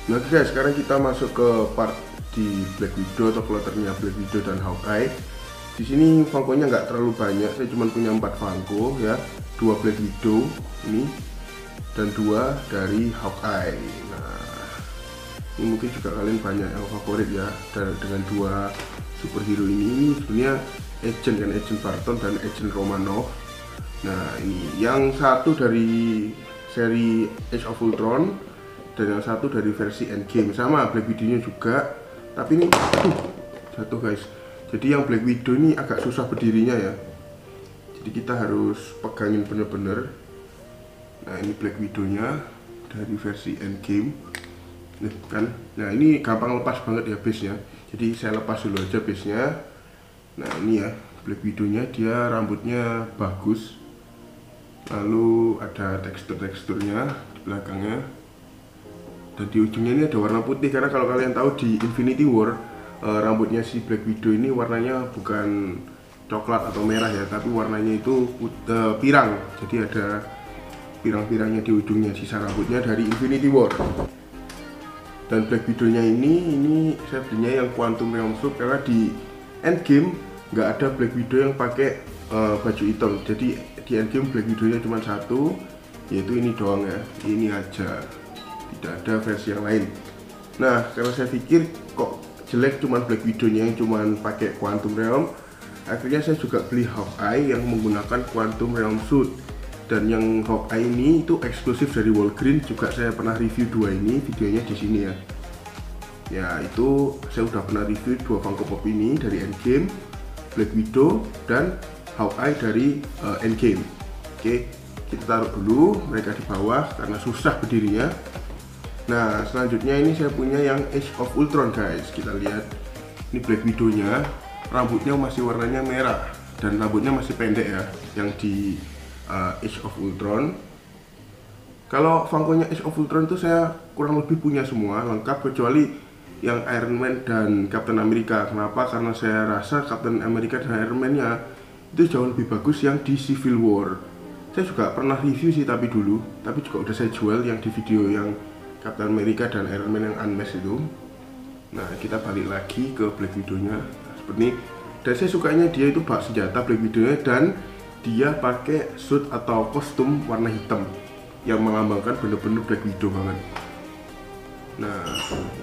Nah guys, sekarang kita masuk ke part di Black Widow atau kloternya Black Widow dan Hawkeye. Di sini Funko-nya nggak terlalu banyak, saya cuma punya 4 Funko ya, 2 Black Widow ini dan 2 dari Hawkeye. Nah ini mungkin juga kalian banyak yang favorit ya dengan 2 superhero ini sebenarnya Agent Barton dan Agent Romanov. Nah ini yang satu dari seri Age of Ultron dan yang satu dari versi Endgame, sama Black Widow-nya juga, tapi ini jatuh guys. Jadi yang Black Widow ini agak susah berdirinya ya, jadi kita harus pegangin bener-bener. Nah ini Black Widow-nya dari versi Endgame nih kan. Nah ini gampang lepas banget ya base-nya, jadi saya lepas dulu aja base-nya. Nah ini ya Black Widow-nya, dia rambutnya bagus, lalu ada teksturnya di belakangnya, dan di ujungnya ini ada warna putih. Karena kalau kalian tahu di Infinity War rambutnya si Black Widow ini warnanya bukan coklat atau merah ya, tapi warnanya itu pirang. Jadi ada pirang-pirangnya di ujungnya, sisa rambutnya dari Infinity War. Dan Black Widow-nya ini saya belinya yang Quantum Realm Suit karena di Endgame nggak ada Black Widow yang pakai baju hitam. Jadi di Endgame Black Widow-nya cuma satu, yaitu ini doang ya, ini aja, tidak ada versi yang lain. Nah karena saya pikir kok jelek cuma Black Widow-nya yang cuma pakai Quantum Realm, akhirnya saya juga beli Hawkeye yang menggunakan Quantum Realm Suit. Dan yang Hawkeye ini itu eksklusif dari Walgreens, juga saya pernah review 2 ini, videonya di sini ya. Ya itu saya udah pernah review 2 Funko Pop ini dari Endgame, Black Widow dan Hawkeye dari Endgame. Oke, kita taruh dulu mereka di bawah karena susah berdirinya. Nah, selanjutnya ini saya punya yang Age of Ultron guys. Kita lihat ini Black Widow-nya, rambutnya masih warnanya merah dan rambutnya masih pendek ya, yang di Age of Ultron. Kalau Funko-nya Age of Ultron itu saya kurang lebih punya semua lengkap kecuali yang Iron Man dan Captain America. Kenapa? Karena saya rasa Captain America dan Iron Man-nya itu jauh lebih bagus yang di Civil War. Saya juga pernah review sih tapi juga udah saya jual yang di video yang Captain America dan Iron Man yang unmasked itu. Nah, kita balik lagi ke Black Widow-nya. Nah, seperti ini. Dan saya sukanya dia itu bak senjata Black Widow-nya dan dia pakai suit atau kostum warna hitam yang melambangkan bener-bener Black Widow banget. Nah,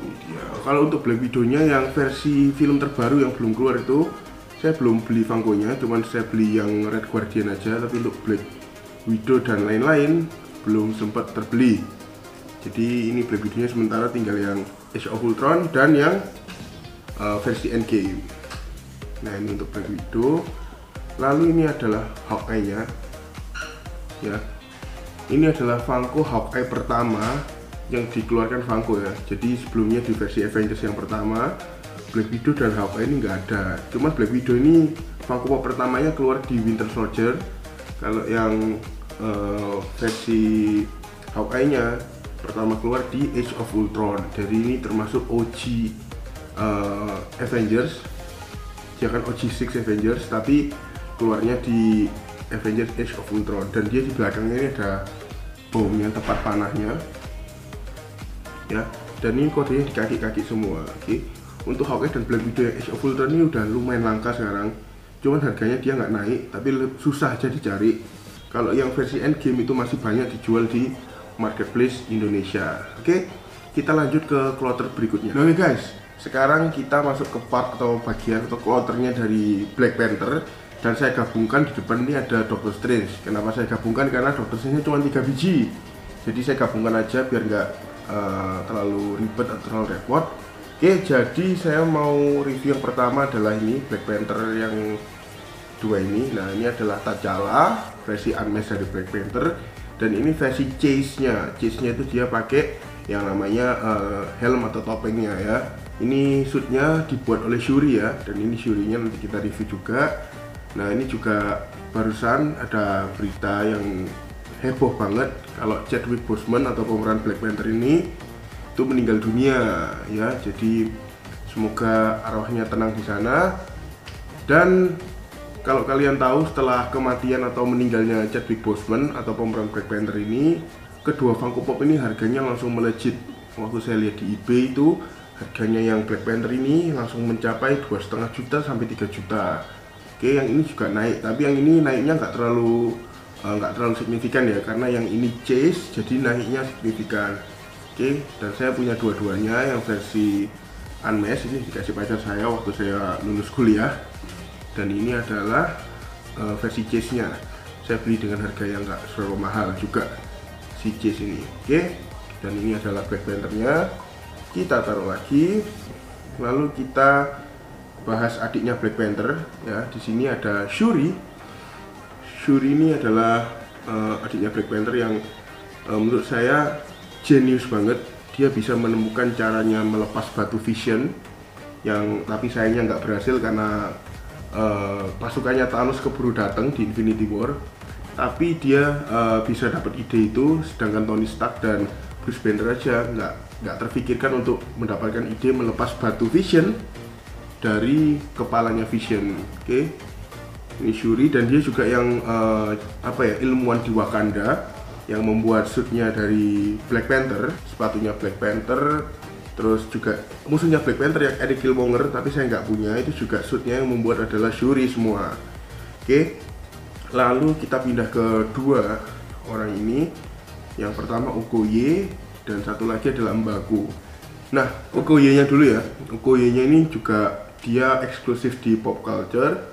ini dia. Kalau untuk Black Widow-nya yang versi film terbaru yang belum keluar itu, saya belum beli Funko-nya, cuman saya beli yang Red Guardian aja. Tapi untuk Black Widow dan lain-lain belum sempat terbeli. Jadi ini Black Widow-nya sementara tinggal yang Age of Ultron dan yang versi Endgame. Nah, ini untuk Black Widow. Lalu ini adalah Hawkeye-nya. Ya. Ini adalah Funko Hawkeye pertama yang dikeluarkan Funko ya. Jadi sebelumnya di versi Avengers yang pertama, Black Widow dan Hawkeye ini nggak ada. Cuma Black Widow ini Funko Pop pertamanya keluar di Winter Soldier. Kalau yang versi Hawkeye-nya pertama keluar di Age of Ultron. Jadi ini termasuk OG Avengers. Dia kan OG 6 Avengers, tapi keluarnya di Avengers Age of Ultron. Dan dia di belakangnya ini ada bomnya, tempat panahnya. Ya, dan ini kodenya di kaki-kaki semua. Oke. Untuk Hawkeye dan Black Widow yang Age of Ultron ini udah lumayan langka sekarang. Cuman harganya dia nggak naik, tapi susah aja dicari. Kalau yang versi Endgame itu masih banyak dijual di marketplace Indonesia. Oke, kita lanjut ke kloter berikutnya. Nah, guys, sekarang kita masuk ke part atau bagian atau kloternya dari Black Panther. Dan saya gabungkan di depan ini ada Doctor Strange. Kenapa saya gabungkan? Karena Doctor Strange cuma 3 biji. Jadi saya gabungkan aja biar nggak terlalu ribet atau terlalu repot. Oke, jadi saya mau review yang pertama adalah ini Black Panther yang dua ini. Nah, ini adalah T'Challa versi unmasked dari Black Panther. Dan ini versi chase-nya. Chase-nya itu dia pakai yang namanya helm atau topengnya ya. Ini suitnya dibuat oleh Shuri ya. Dan ini Shuri-nya nanti kita review juga. Nah, ini juga barusan ada berita yang heboh banget kalau Chadwick Boseman atau pemeran Black Panther ini itu meninggal dunia ya. Jadi semoga arwahnya tenang di sana. Dan kalau kalian tahu, setelah kematian atau meninggalnya Chadwick Boseman atau pemeran Black Panther ini, kedua Funko Pop ini harganya langsung melejit. Waktu saya lihat di eBay itu harganya yang Black Panther ini langsung mencapai 2,5 juta sampai 3 juta. Oke, yang ini juga naik, tapi yang ini naiknya nggak terlalu signifikan ya, karena yang ini chase jadi naiknya signifikan. Oke, dan saya punya dua-duanya. Yang versi unmasked ini dikasih pacar saya waktu saya lulus kuliah. Dan ini adalah versi chase-nya. Saya beli dengan harga yang nggak terlalu mahal juga si chase ini. Oke, dan ini adalah Black Panther-nya. Kita taruh lagi. Lalu kita bahas adiknya Black Panther ya. Di sini ada Shuri. Shuri ini adalah adiknya Black Panther yang menurut saya jenius banget. Dia bisa menemukan caranya melepas batu Vision yang tapi sayangnya nggak berhasil karena pasukannya Thanos keburu datang di Infinity War. Tapi dia bisa dapat ide itu, sedangkan Tony Stark dan Bruce Banner aja nggak terfikirkan untuk mendapatkan ide melepas batu Vision dari kepalanya Vision. Oke, ini Shuri, dan dia juga yang ilmuwan di Wakanda yang membuat suitnya dari Black Panther, sepatunya Black Panther. Terus juga musuhnya Black Panther yang Eric Killmonger, tapi saya nggak punya, itu juga suitnya yang membuat adalah Shuri semua. Oke, lalu kita pindah ke dua orang ini. Yang pertama Okoye dan satu lagi adalah Mbaku. Nah, Okoye-nya dulu ya. Okoye-nya ini juga dia eksklusif di pop culture.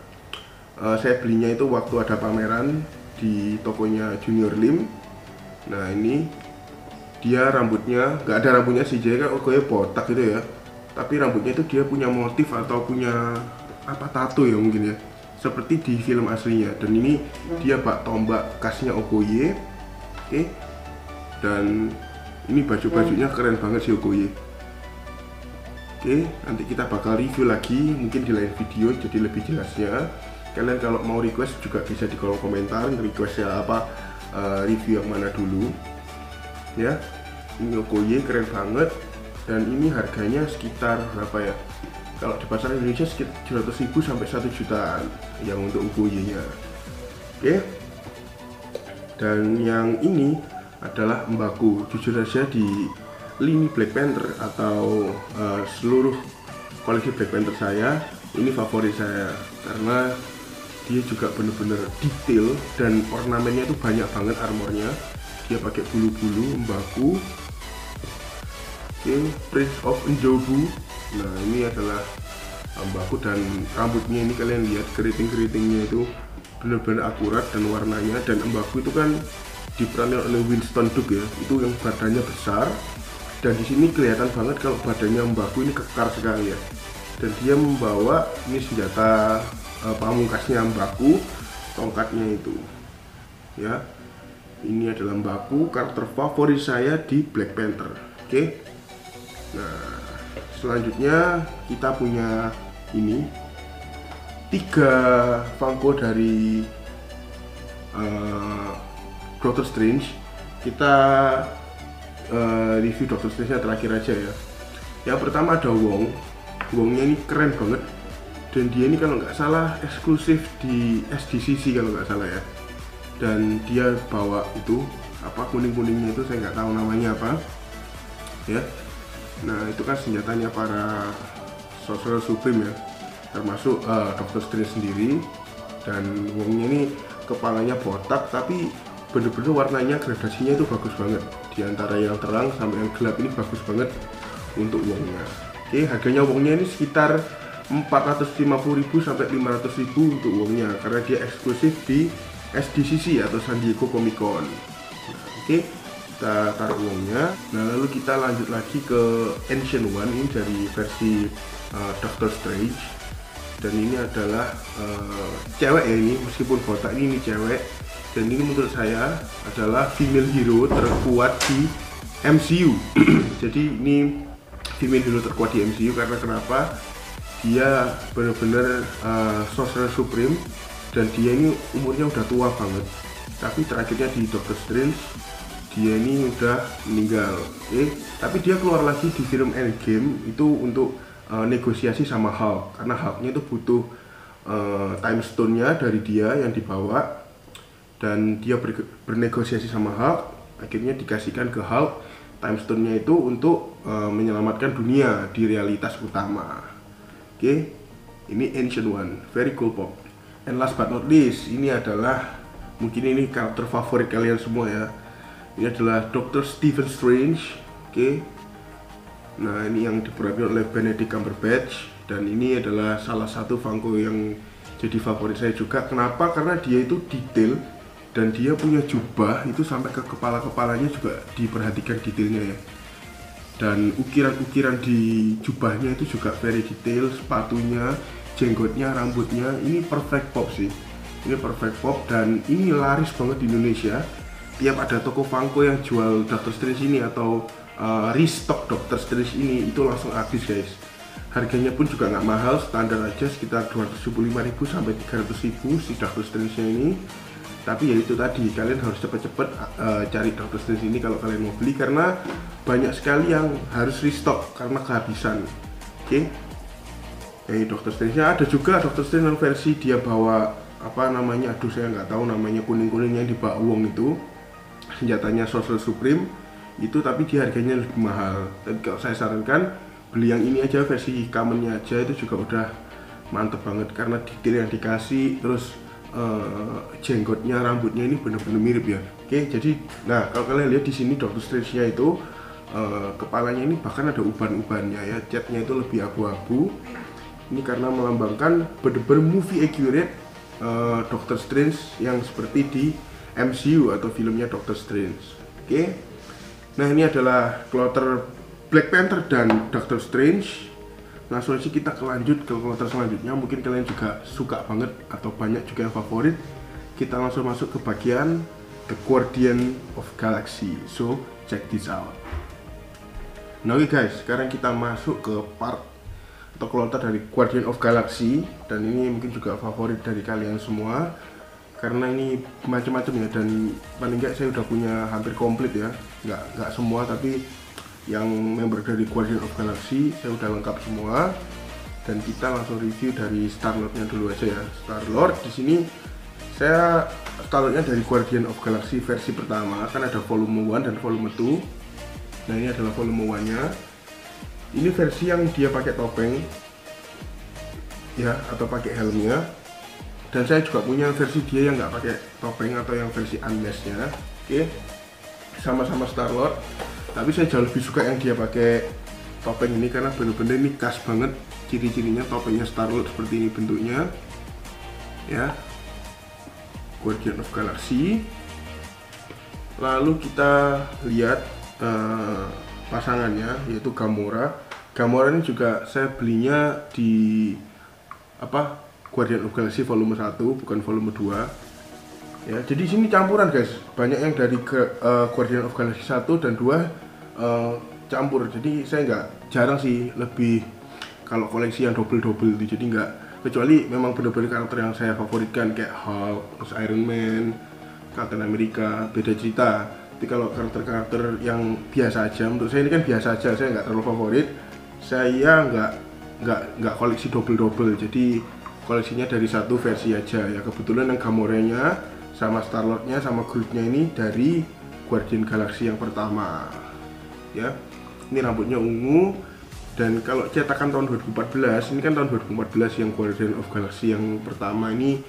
Saya belinya itu waktu ada pameran di tokonya Junior Lim. Nah, ini dia rambutnya nggak ada rambutnya sih, jadi kan Okoye botak gitu ya. Tapi rambutnya itu dia punya motif atau punya tato ya mungkin ya. seperti di film aslinya. Dan ini dia bak tombak khasnya Okoye. Oke. Dan ini baju-bajunya keren banget sih Okoye. Oke, nanti kita bakal review lagi mungkin di lain video jadi lebih jelasnya. Kalian kalau mau request juga bisa di kolom komentar, requestnya apa, review yang mana dulu ya. Ini Okoye keren banget, dan ini harganya sekitar berapa ya, kalau di pasar Indonesia sekitar 700.000 sampai 1 jutaan yang untuk Okoye nya. Oke, dan yang ini adalah Mbaku. Jujur saja di lini Black Panther atau seluruh koleksi Black Panther saya, ini favorit saya karena dia juga bener-bener detail dan ornamennya itu banyak banget armornya. Dia pakai bulu-bulu Mbaku. Oke, Prince of Njobu. Nah, ini adalah Mbaku, dan rambutnya ini kalian lihat keriting-keritingnya itu bener-bener akurat dan warnanya. Dan Mbaku itu kan diperankan oleh Winston Duke ya, itu yang badannya besar. Dan di sini kelihatan banget kalau badannya Mbaku ini kekar sekali ya. Dan dia membawa ini senjata pamungkasnya Mbaku, tongkatnya itu. Ya, ini adalah Mbaku, karakter favorit saya di Black Panther. Oke. Nah, selanjutnya kita punya ini 3 Funko dari Doctor Strange. Kita review Doctor Strange terakhir aja ya. Yang pertama ada Wong. Wongnya ini keren banget, dan dia ini kalau nggak salah eksklusif di SDCC kalau nggak salah ya. Dan dia bawa itu apa, kuning-kuningnya itu saya nggak tahu namanya apa ya. Nah, itu kan senjatanya para Sorcerer Supreme ya, termasuk Doctor Strange sendiri. Dan Wongnya ini kepalanya botak, tapi bener-bener warnanya gradasinya itu bagus banget. Di antara yang terang sampai yang gelap ini bagus banget untuk Wongnya. Oke, harganya Wongnya ini sekitar 450.000 sampai 500.000 untuk Wongnya, karena dia eksklusif di SDCC atau San Diego Comic Con. Nah, oke, kita taruh Wongnya. Nah, lalu kita lanjut lagi ke Ancient One, ini dari versi Doctor Strange. Dan ini adalah cewek ya, ini meskipun botak ini cewek. Dan ini menurut saya adalah female hero terkuat di MCU. Jadi ini female hero terkuat di MCU karena kenapa? Dia benar-benar Sorcerer Supreme, dan dia ini umurnya udah tua banget. Tapi terakhirnya di Doctor Strange dia ini udah meninggal. Tapi dia keluar lagi di film Endgame itu untuk negosiasi sama Hulk, karena Hulknya itu butuh time stone-nya dari dia yang dibawa. Dan dia bernegosiasi sama Hulk, akhirnya dikasihkan ke Hulk time stone-nya itu untuk menyelamatkan dunia di realitas utama. Oke, ini Ancient One, very cool pop. And last but not least, ini adalah mungkin ini karakter favorit kalian semua ya. Ini adalah Dr. Stephen Strange. Oke. Nah, ini yang diperankan oleh Benedict Cumberbatch, dan ini adalah salah satu Funko yang jadi favorit saya juga. Kenapa? Karena dia itu detail, dan dia punya jubah itu sampai ke kepala-kepalanya juga diperhatikan detailnya ya. Dan ukiran-ukiran di jubahnya itu juga very detail, sepatunya, jenggotnya, rambutnya, ini perfect pop sih. Ini perfect pop, dan ini laris banget di Indonesia. Tiap ada toko Funko yang jual Doctor Strange ini atau restock Doctor Strange ini, itu langsung habis guys. Harganya pun juga nggak mahal, standar aja sekitar 275.000 sampai 300.000 si Doctor Strange-nya ini. Tapi ya itu tadi, kalian harus cepet-cepet cari Doctor Strange ini kalau kalian mau beli, karena banyak sekali yang harus restock karena kehabisan. Oke. Doctor Strange-nya ada juga Doctor Strange yang versi dia bawa apa namanya, aduh saya nggak tahu namanya, kuning-kuning yang dibawa Wong itu, senjatanya Sorcerer Supreme itu, tapi dia harganya lebih mahal. Tapi kalau saya sarankan beli yang ini aja, versi commonnya aja, itu juga udah mantep banget karena detail yang dikasih, terus jenggotnya, rambutnya ini bener-bener mirip ya. Oke, jadi nah kalau kalian lihat di sini Doctor Strange-nya itu kepalanya ini bahkan ada uban-ubannya ya, catnya itu lebih abu-abu. Ini karena melambangkan bener-bener movie accurate Doctor Strange yang seperti di MCU atau filmnya Doctor Strange. Oke. Nah, ini adalah kloter Black Panther dan Doctor Strange. Langsung aja kita lanjut ke kloter selanjutnya. Mungkin kalian juga suka banget atau banyak juga yang favorit. Kita langsung masuk ke bagian The Guardian of Galaxy. So check this out. Nah oke guys, sekarang kita masuk ke part atau kloter dari Guardian of Galaxy. Dan ini mungkin juga favorit dari kalian semua, karena ini macam-macam ya, dan paling nggak saya udah punya hampir komplit ya, nggak semua tapi yang member dari Guardian of Galaxy saya udah lengkap semua. Dan kita langsung review dari Star-Lord-nya dulu aja ya. Star-Lord di sini saya Star-Lord-nya dari Guardian of Galaxy versi pertama, kan ada volume 1 dan volume 2. Nah ini adalah volume 1-nya. Ini versi yang dia pakai topeng ya, atau pakai helmnya. Dan saya juga punya versi dia yang nggak pakai topeng atau yang versi unmasked-nya. Oke, sama-sama Star-Lord, tapi saya jauh lebih suka yang dia pakai topeng ini, karena bener-bener ini khas banget ciri-cirinya topengnya Star-Lord seperti ini bentuknya ya, Guardian of Galaxy. Lalu kita lihat pasangannya, yaitu Gamora. Gamora ini juga saya belinya di Guardian of Galaxy volume 1, bukan volume 2 ya. Jadi sini campuran guys, banyak yang dari Guardian of Galaxy 1 dan 2 campur. Jadi saya jarang sih lebih kalau koleksi yang double itu, jadi nggak, kecuali memang benar-benar karakter yang saya favoritkan kayak Hulk, Iron Man, Captain America, beda cerita. Tapi kalau karakter-karakter yang biasa aja, untuk saya ini kan biasa aja, saya nggak terlalu favorit. Saya nggak koleksi double, jadi koleksinya dari satu versi aja ya. Kebetulan yang Gamoranya sama Star-Lord-nya sama Groot-nya ini dari Guardian Galaxy yang pertama ya. Ini rambutnya ungu, dan kalau cetakan tahun 2014, ini kan tahun 2014 yang Guardian of Galaxy yang pertama ini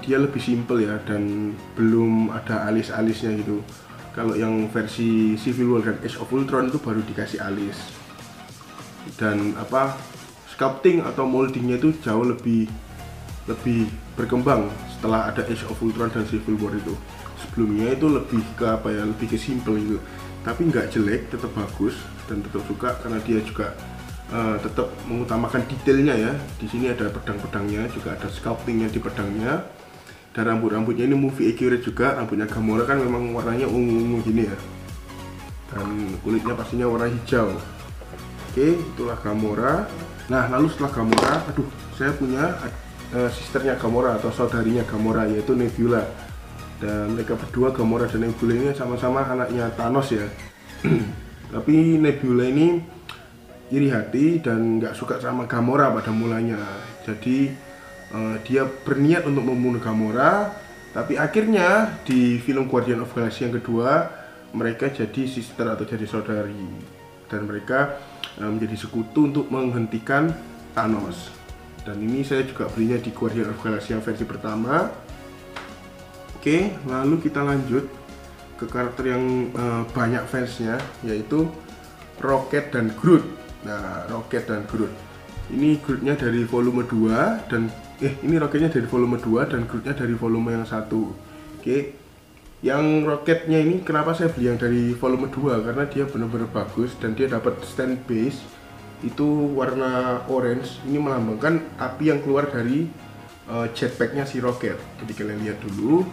dia lebih simple ya, dan belum ada alis-alisnya gitu. Kalau yang versi Civil War dan Age of Ultron itu baru dikasih alis, dan sculpting atau moldingnya itu jauh lebih berkembang setelah ada Age of Ultron dan Civil War itu. Sebelumnya itu lebih ke lebih ke simple gitu, tapi nggak jelek, tetap bagus dan tetap suka, karena dia juga tetap mengutamakan detailnya ya. Di sini ada pedang-pedangnya, juga ada sculptingnya di pedangnya. Dan rambutnya ini movie accurate juga. Rambutnya Gamora kan memang warnanya ungu-ungu gini ya, dan kulitnya pastinya warna hijau. Oke, itulah Gamora. Nah lalu setelah Gamora, saya punya sisternya Gamora atau saudarinya Gamora, yaitu Nebula. Dan mereka berdua, Gamora dan Nebula ini sama-sama anaknya Thanos ya. Tapi Nebula ini iri hati dan nggak suka sama Gamora pada mulanya. Jadi dia berniat untuk membunuh Gamora, tapi akhirnya di film Guardian of Galaxy yang kedua mereka jadi sister atau jadi saudari, dan mereka menjadi sekutu untuk menghentikan Thanos. Dan ini saya juga belinya di Guardian of Galaxy yang versi pertama. Oke, lalu kita lanjut ke karakter yang banyak fansnya, yaitu Rocket dan Groot. Nah, Rocket dan Groot ini, Grootnya dari volume 2 dan ini Rocketnya dari volume 2 dan Grootnya dari volume yang 1. Oke, yang Rocketnya ini kenapa saya beli yang dari volume 2, karena dia benar-benar bagus dan dia dapat stand base itu warna orange. Ini melambangkan api yang keluar dari jetpacknya si Rocket. Jadi kalian lihat dulu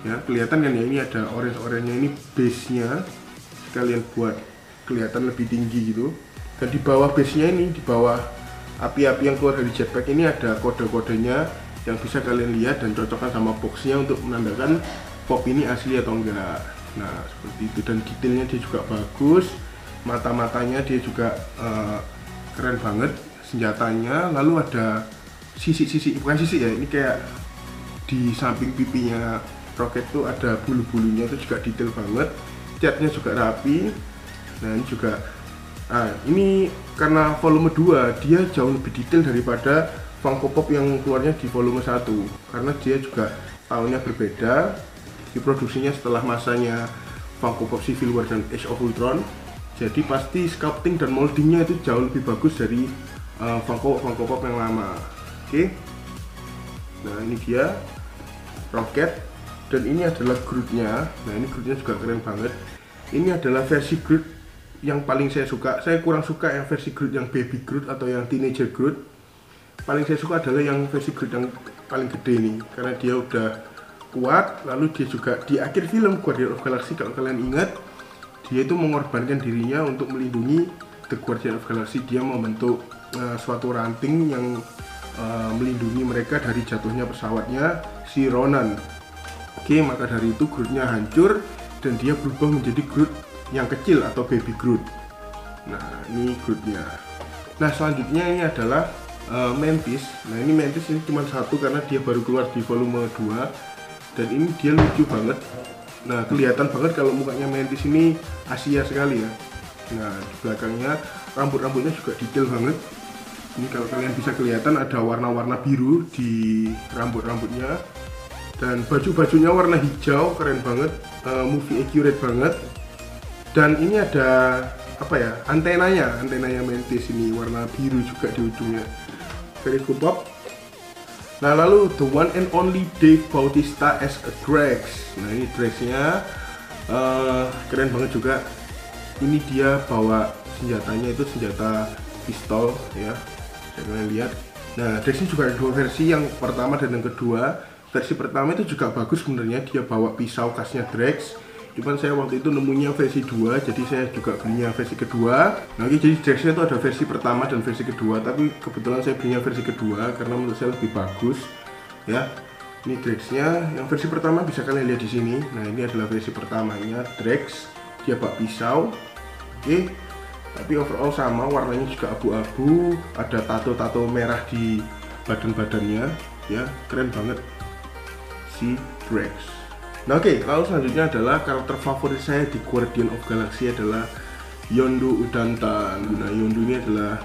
ya, kelihatan kan ya, ini ada orange-oranye, ini base-nya kalian buat kelihatan lebih tinggi gitu. Dan di bawah base-nya ini, di bawah api-api yang keluar dari jetpack ini ada kode-kodenya yang bisa kalian lihat dan cocokkan sama boxnya untuk menandakan pop ini asli atau enggak. Nah seperti itu, dan detailnya dia juga bagus, mata-matanya dia juga keren banget, senjatanya. Lalu ada sisi-sisi, bukan sisi ya, ini kayak di samping pipinya Rocket tuh ada bulu-bulunya, itu juga detail banget. Catnya juga rapi. Nah ini juga, ini karena volume 2 dia jauh lebih detail daripada Funko Pop yang keluarnya di volume 1, karena dia juga tahunnya berbeda, diproduksinya setelah masanya Funko Pop Civil War dan Age of Ultron. Jadi pasti sculpting dan moldingnya itu jauh lebih bagus dari Funko Pop yang lama. Oke. Nah ini dia Rocket, dan ini adalah Groot-nya. Nah ini Groot-nya juga keren banget. Ini adalah versi Groot yang paling saya suka. Saya kurang suka yang versi Groot yang baby Groot atau yang teenager Groot. Paling saya suka adalah yang versi Groot yang paling gede nih, karena dia udah kuat. Lalu dia juga di akhir film Guardian of Galaxy, kalau kalian ingat, dia itu mengorbankan dirinya untuk melindungi The Guardian of Galaxy. Dia membentuk suatu ranting yang melindungi mereka dari jatuhnya pesawatnya si Ronan. Oke, maka dari itu Grootnya hancur dan dia berubah menjadi Groot yang kecil atau baby Groot. Nah, ini Grootnya. Nah, selanjutnya ini adalah Mantis. Nah, ini Mantis ini cuma satu karena dia baru keluar di volume 2 dan ini dia lucu banget. Nah, kelihatan banget kalau mukanya Mantis ini Asia sekali ya. Nah, di belakangnya rambut-rambutnya juga detail banget. Ini kalau kalian bisa kelihatan ada warna-warna biru di rambut-rambutnya. Dan baju-bajunya warna hijau, keren banget, movie accurate banget. Dan ini ada apa ya, antenanya Mantis ini warna biru juga di ujungnya, very cool pop. Nah, lalu the one and only Dave Bautista as a Drax. Nah, ini Drax-nya keren banget juga. Ini dia bawa senjatanya itu senjata pistol ya, kalian lihat. Nah, Drax ini juga ada dua versi, yang pertama dan yang kedua. Versi pertama itu juga bagus sebenarnya, dia bawa pisau khasnya Drax. Cuman saya waktu itu nemunya versi 2, jadi saya juga belinya versi kedua. Nah, jadi Drax-nya itu ada versi pertama dan versi kedua, tapi kebetulan saya belinya versi kedua karena menurut saya lebih bagus. Ya, ini Drax-nya. Yang versi pertama bisa kalian lihat di sini. Nah, ini adalah versi pertamanya Drax. Dia bawa pisau. Oke. Tapi overall sama, warnanya juga abu-abu. Ada tato-tato merah di badan-badannya. Ya, keren banget si Drax. Nah, oke, lalu selanjutnya adalah karakter favorit saya di Guardian of Galaxy adalah Yondu Udantan. Nah, Yondu ini adalah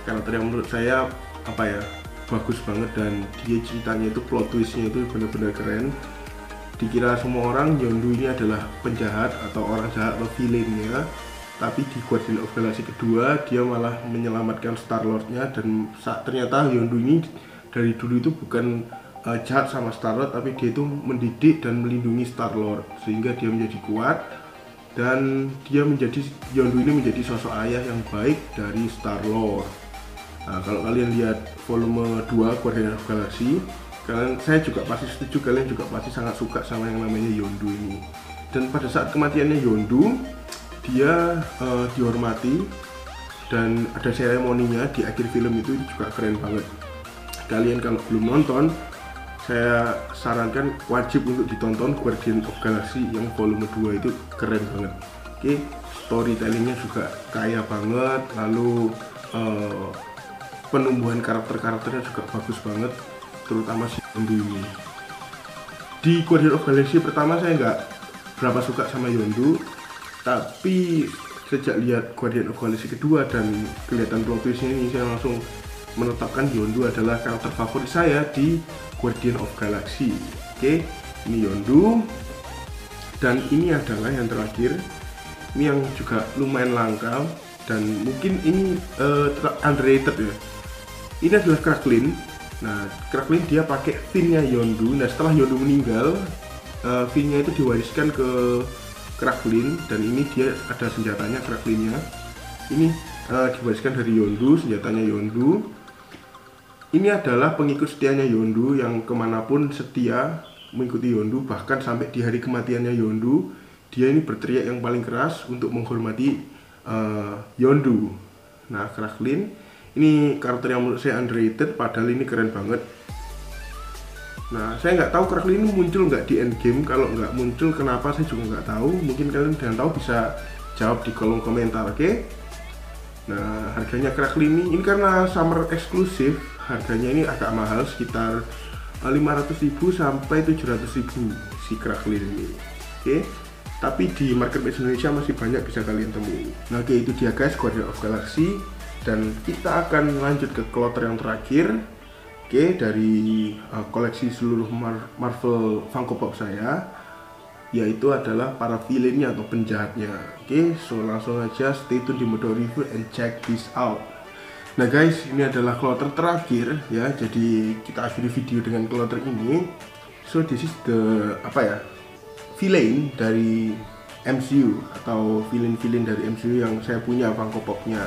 karakter yang menurut saya apa ya, bagus banget, dan dia ceritanya itu plot twistnya itu benar-benar keren. Dikira semua orang Yondu ini adalah penjahat atau orang jahat atau villainnya, tapi di Guardian of Galaxy kedua dia malah menyelamatkan Star-Lord-nya, dan ternyata Yondu ini dari dulu itu bukan jahat sama Star-Lord, tapi dia itu mendidik dan melindungi Star-Lord sehingga dia menjadi kuat, dan Yondu ini menjadi sosok ayah yang baik dari Star-Lord. Nah, kalau kalian lihat volume 2 Guardian of Galaxy, saya juga pasti setuju, kalian juga pasti sangat suka sama yang namanya Yondu ini. Dan pada saat kematiannya Yondu, dia dihormati dan ada seremoninya di akhir film itu juga keren banget. Kalian kalau belum nonton, saya sarankan wajib untuk ditonton Guardian of Galaxy yang volume 2 itu keren banget. Oke, storytellingnya juga kaya banget, lalu penumbuhan karakternya juga bagus banget, terutama si Yondu ini. Di Guardian of Galaxy pertama saya nggak berapa suka sama Yondu, tapi sejak lihat Guardian of Galaxy kedua dan kelihatan plot twistnya ini, saya langsung menetapkan Yondu adalah karakter favorit saya di Guardian of Galaxy. Oke, ini Yondu. Dan ini adalah yang terakhir, ini yang juga lumayan langka dan mungkin ini underrated ya. Ini adalah Kraglin. Nah, Kraglin dia pakai fin-nya Yondu. Nah, setelah Yondu meninggal, fin-nya itu diwariskan ke Kraglin, dan ini dia ada senjatanya Kraglinnya. Ini diwariskan dari Yondu, senjatanya Yondu. Ini adalah pengikut setianya Yondu yang kemanapun setia mengikuti Yondu, bahkan sampai di hari kematiannya Yondu, dia ini berteriak yang paling keras untuk menghormati Yondu. Nah, Kraglin ini karakter yang menurut saya underrated, padahal ini keren banget. Nah, saya nggak tahu Kraglin ini muncul nggak di Endgame. Kalau nggak muncul, kenapa saya juga nggak tahu. Mungkin kalian yang tahu bisa jawab di kolom komentar, oke? Nah, harganya Kraglin ini karena summer eksklusif, harganya ini agak mahal, sekitar 500.000 sampai 700.000 si Kraglin ini. Oke, tapi di marketplace Indonesia masih banyak bisa kalian temui. Nah, oke, itu dia guys Guardian of Galaxy, dan kita akan lanjut ke kloter yang terakhir. Oke, dari koleksi seluruh Marvel Funko Pop saya, yaitu adalah para villainnya atau penjahatnya. Oke, so langsung aja stay tune di Modo Review and check this out. Nah guys, ini adalah kloter terakhir ya, jadi kita akhiri video dengan kloter ini. So this is the villain dari MCU atau villain-villain dari MCU yang saya punya Funko Pop-nya.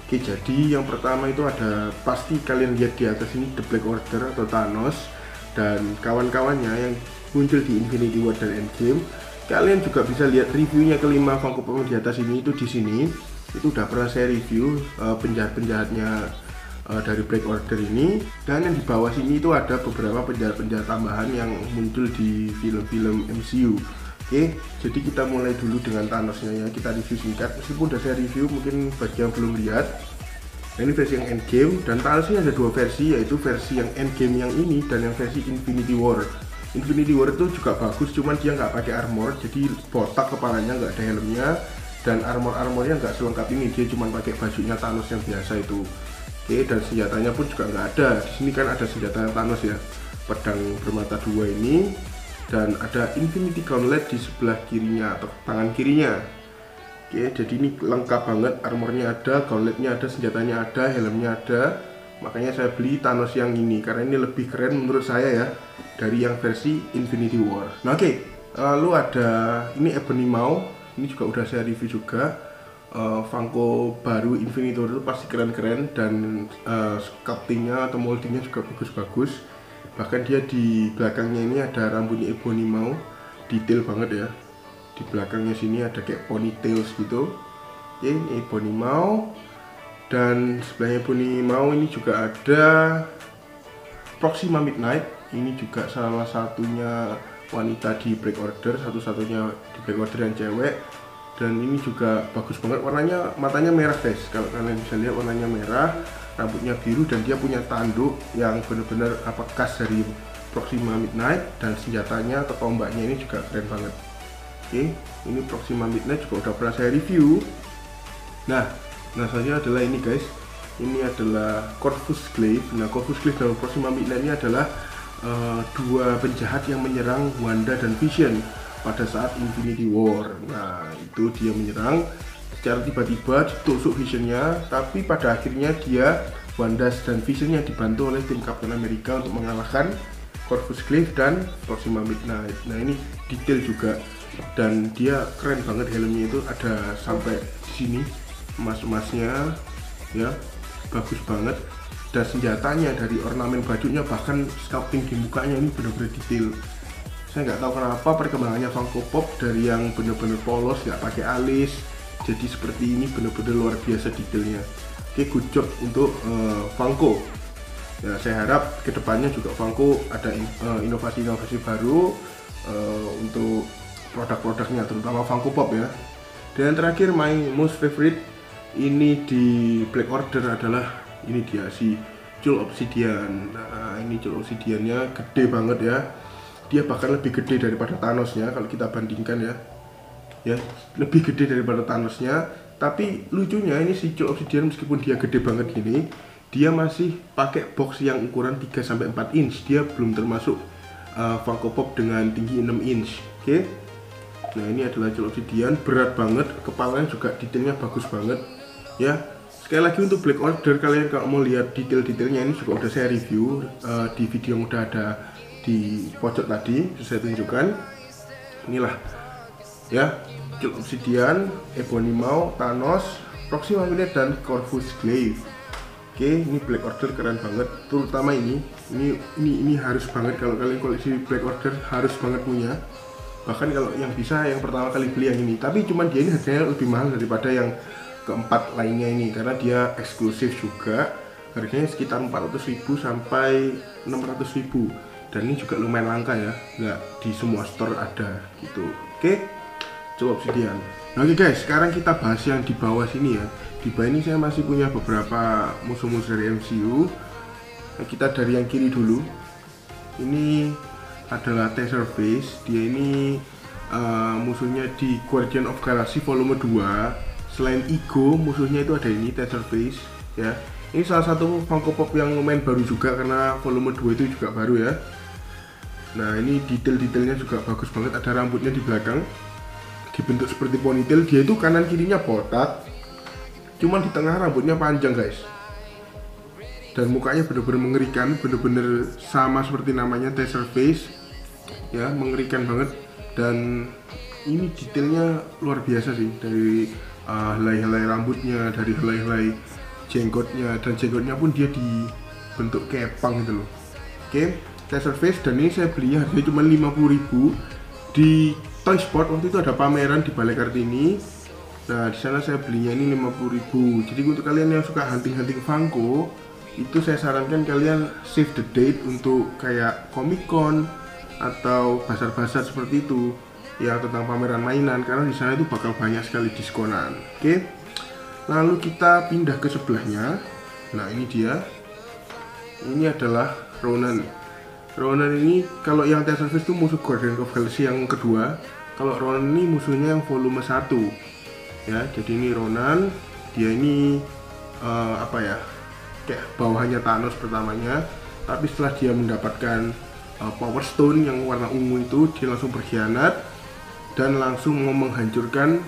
Oke, jadi yang pertama itu ada, pasti kalian lihat di atas ini, The Black Order atau Thanos dan kawan-kawannya yang muncul di Infinity War dan Endgame. Kalian juga bisa lihat reviewnya kelima Funko Pop di atas ini, itu di sini. Itu udah pernah saya review penjahat-penjahatnya dari Black Order ini. Dan yang di bawah sini itu ada beberapa penjahat-penjahat tambahan yang muncul di film-film MCU. Oke, jadi kita mulai dulu dengan Thanosnya ya, kita review singkat. Meskipun udah saya review, mungkin bagi yang belum lihat. Nah, ini versi yang Endgame, dan Thanos ini ada dua versi, yaitu versi yang Endgame yang ini dan yang versi Infinity War. Infinity War itu juga bagus, cuman dia nggak pakai armor, jadi botak kepalanya, nggak ada helmnya, dan armornya nggak selengkap ini, dia cuma pakai bajunya Thanos yang biasa itu. Oke, dan senjatanya pun juga nggak ada. Di sini kan ada senjata Thanos ya, pedang bermata dua ini. Dan ada Infinity Gauntlet di sebelah kirinya atau tangan kirinya. Oke, jadi ini lengkap banget, armornya ada, gauntletnya ada, senjatanya ada, helmnya ada. Makanya saya beli Thanos yang ini karena ini lebih keren menurut saya ya dari yang versi Infinity War. Nah, oke, lalu ada ini Ebony Maw, ini juga udah saya review juga. Funko baru Infinity War itu pasti keren-keren dan sculptingnya atau moldingnya juga bagus-bagus. Bahkan dia di belakangnya ini ada rambutnya Ebony Maw, detail banget ya. Di belakangnya sini ada kayak ponytails gitu. Oke, ini Ebony Maw. Dan sebelahnya Ebony Maw ini juga ada Proxima Midnight. Ini juga salah satunya wanita di Black Order, satu-satunya di Black Order yang cewek. Dan ini juga bagus banget, warnanya, matanya merah guys. Kalau kalian bisa lihat warnanya merah, rambutnya biru, dan dia punya tanduk yang benar-benar khas dari Proxima Midnight. Dan senjatanya atau tombaknya ini juga keren banget. Oke, ini Proxima Midnight juga udah pernah saya review. Nah selanjutnya adalah ini guys, ini adalah Corvus Glaive. Nah, Corvus Glaive dan Proxima Midnight ini adalah dua penjahat yang menyerang Wanda dan Vision pada saat Infinity War. Nah, itu dia menyerang secara tiba-tiba, ditusuk Visionnya, tapi pada akhirnya Wanda dan Visionnya dibantu oleh tim Captain America untuk mengalahkan Corvus Glaive dan Proxima Midnight. Nah, ini detail juga dan dia keren banget, helmnya itu ada sampai di sini emas-emasnya ya, bagus banget. Dan senjatanya dari ornamen bajunya bahkan sculpting di mukanya ini benar-benar detail. Saya nggak tahu kenapa perkembangannya Funko Pop dari yang benar-benar polos, nggak pakai alis, jadi seperti ini, benar-benar luar biasa detailnya. Oke, good job untuk Funko. Ya, saya harap kedepannya juga Funko ada inovasi-inovasi baru untuk produk-produknya, terutama Funko Pop ya. Dan yang terakhir, my most favorite ini di Black Order adalah ini dia si Jewel Obsidian. Nah, ini Jewel Obsidiannya gede banget ya. Dia bahkan lebih gede daripada Thanosnya kalau kita bandingkan ya, lebih gede daripada Thanosnya. Tapi lucunya ini si Jewel Obsidian meskipun dia gede banget gini, dia masih pakai box yang ukuran 3-4 inch. Dia belum termasuk Funko Pop dengan tinggi 6 inch. Oke. Nah, ini adalah Jewel Obsidian, berat banget, kepalanya juga detailnya bagus banget ya. Sekali lagi untuk Black Order, kalian kalau mau lihat detail-detailnya ini juga udah saya review di video yang udah ada di pojok tadi, saya tunjukkan. Inilah ya, Jewel Obsidian, Ebony Maw, Thanos, Proxima Midnight, dan Corvus Glaive. Oke, ini Black Order keren banget, terutama ini harus banget kalau kalian koleksi Black Order, harus banget punya. Bahkan kalau yang bisa yang pertama kali beli yang ini, tapi cuman dia ini harganya lebih mahal daripada yang keempat lainnya ini karena dia eksklusif juga, harganya sekitar 400.000 sampai 600.000. Dan ini juga lumayan langka ya, nggak di semua store ada gitu. Oke, Jewel Obsidian. Nah, oke guys, sekarang kita bahas yang di bawah sini ya. Di bawah ini saya masih punya beberapa musuh-musuh dari MCU. Nah, kita dari yang kiri dulu. Ini adalah Taserface. Dia ini musuhnya di Guardian of Galaxy volume 2. Selain Ego, musuhnya itu ada ini Taserface ya. Ini salah satu Funko Pop yang lumayan baru juga karena volume 2 itu juga baru ya. Nah, ini detail-detailnya juga bagus banget, ada rambutnya di belakang dibentuk seperti ponytail. Dia itu kanan kirinya botak, cuman di tengah rambutnya panjang guys. Dan mukanya bener-bener mengerikan, bener-bener sama seperti namanya Taserface ya, mengerikan banget. Dan ini detailnya luar biasa sih, dari helai-helai rambutnya, dari helai-helai jenggotnya, dan jenggotnya pun dia dibentuk kepang gitu loh. Oke, Taser Face, dan ini saya belinya harganya cuma 50.000 di Toy Spot. Waktu itu ada pameran di Balai Kartini. Nah, di sana saya belinya ini 50.000. Jadi untuk kalian yang suka hunting-hunting Funko, itu saya sarankan kalian save the date untuk kayak Comic Con atau pasar-pasar seperti itu ya, tentang pameran mainan, karena di sana itu bakal banyak sekali diskonan. Oke, lalu kita pindah ke sebelahnya. Nah, ini dia. Ini adalah Ronan. Ronan ini kalau yang Taser Face itu musuh Guardian of Galaxy yang kedua. Kalau Ronan ini musuhnya yang volume 1 ya. Jadi ini Ronan, dia ini apa ya, kayak bawahannya Thanos pertamanya, tapi setelah dia mendapatkan Power Stone yang warna ungu itu, dia langsung berkhianat dan langsung mau menghancurkan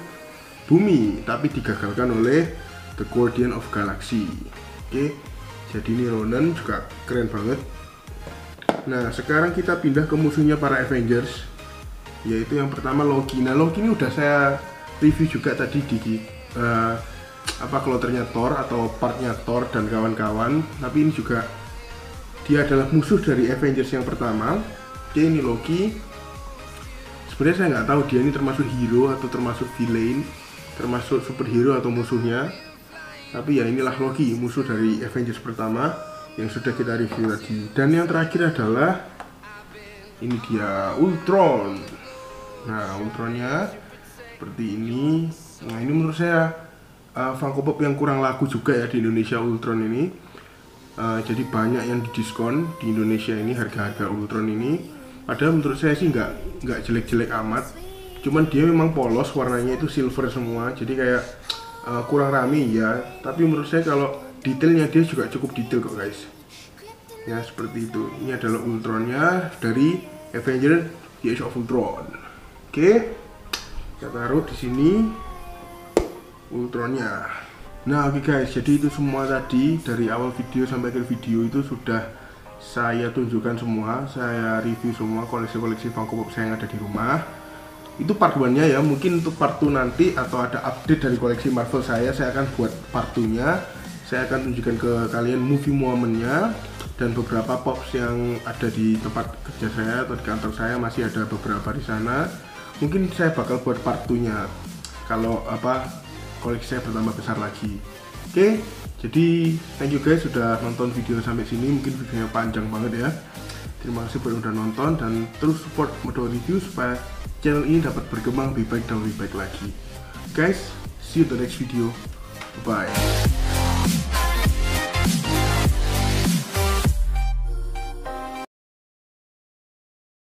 bumi, tapi digagalkan oleh The Guardian of Galaxy. Oke, jadi ini Ronan juga keren banget. Nah, sekarang kita pindah ke musuhnya para Avengers, yaitu yang pertama Loki. Nah, Loki ini udah saya review juga tadi di kloternya Thor atau partnya Thor dan kawan-kawan. Tapi ini juga dia adalah musuh dari Avengers yang pertama. Oke, ini Loki. Sebenarnya saya nggak tahu dia ini termasuk hero atau termasuk villain, termasuk superhero atau musuhnya. Tapi ya inilah Loki, musuh dari Avengers pertama yang sudah kita review tadi. Dan yang terakhir adalah ini dia Ultron. Nah, Ultronnya seperti ini. Nah, ini menurut saya Funko Pop yang kurang laku juga ya di Indonesia, Ultron ini. Jadi banyak yang didiskon di Indonesia ini, harga-harga Ultron ini. Padahal menurut saya sih nggak jelek-jelek amat. Cuman dia memang polos, warnanya itu silver semua. Jadi kayak kurang rame ya. Tapi menurut saya kalau detailnya dia juga cukup detail kok guys. Ya seperti itu. Ini adalah Ultronnya dari Avengers The Age of Ultron. Oke, kita taruh di sini Ultronnya. Nah oke guys, jadi itu semua tadi dari awal video sampai akhir video itu sudah saya tunjukkan semua, saya review semua koleksi-koleksi Funko Pop saya yang ada di rumah. Itu part 1-nya ya, mungkin untuk part 2 nanti atau ada update dari koleksi Marvel saya akan buat part 2-nya. Saya akan tunjukkan ke kalian movie momentnya, dan beberapa pops yang ada di tempat kerja saya atau di kantor saya masih ada beberapa di sana. Mungkin saya bakal buat part 2-nya kalau koleksi saya bertambah besar lagi. Oke, jadi thank you guys sudah nonton video sampai sini. Mungkin videonya panjang banget ya. Terima kasih buat udah nonton, dan terus support Modo Review supaya channel ini dapat berkembang lebih baik dan lebih baik lagi. Guys, see you the next video. Bye.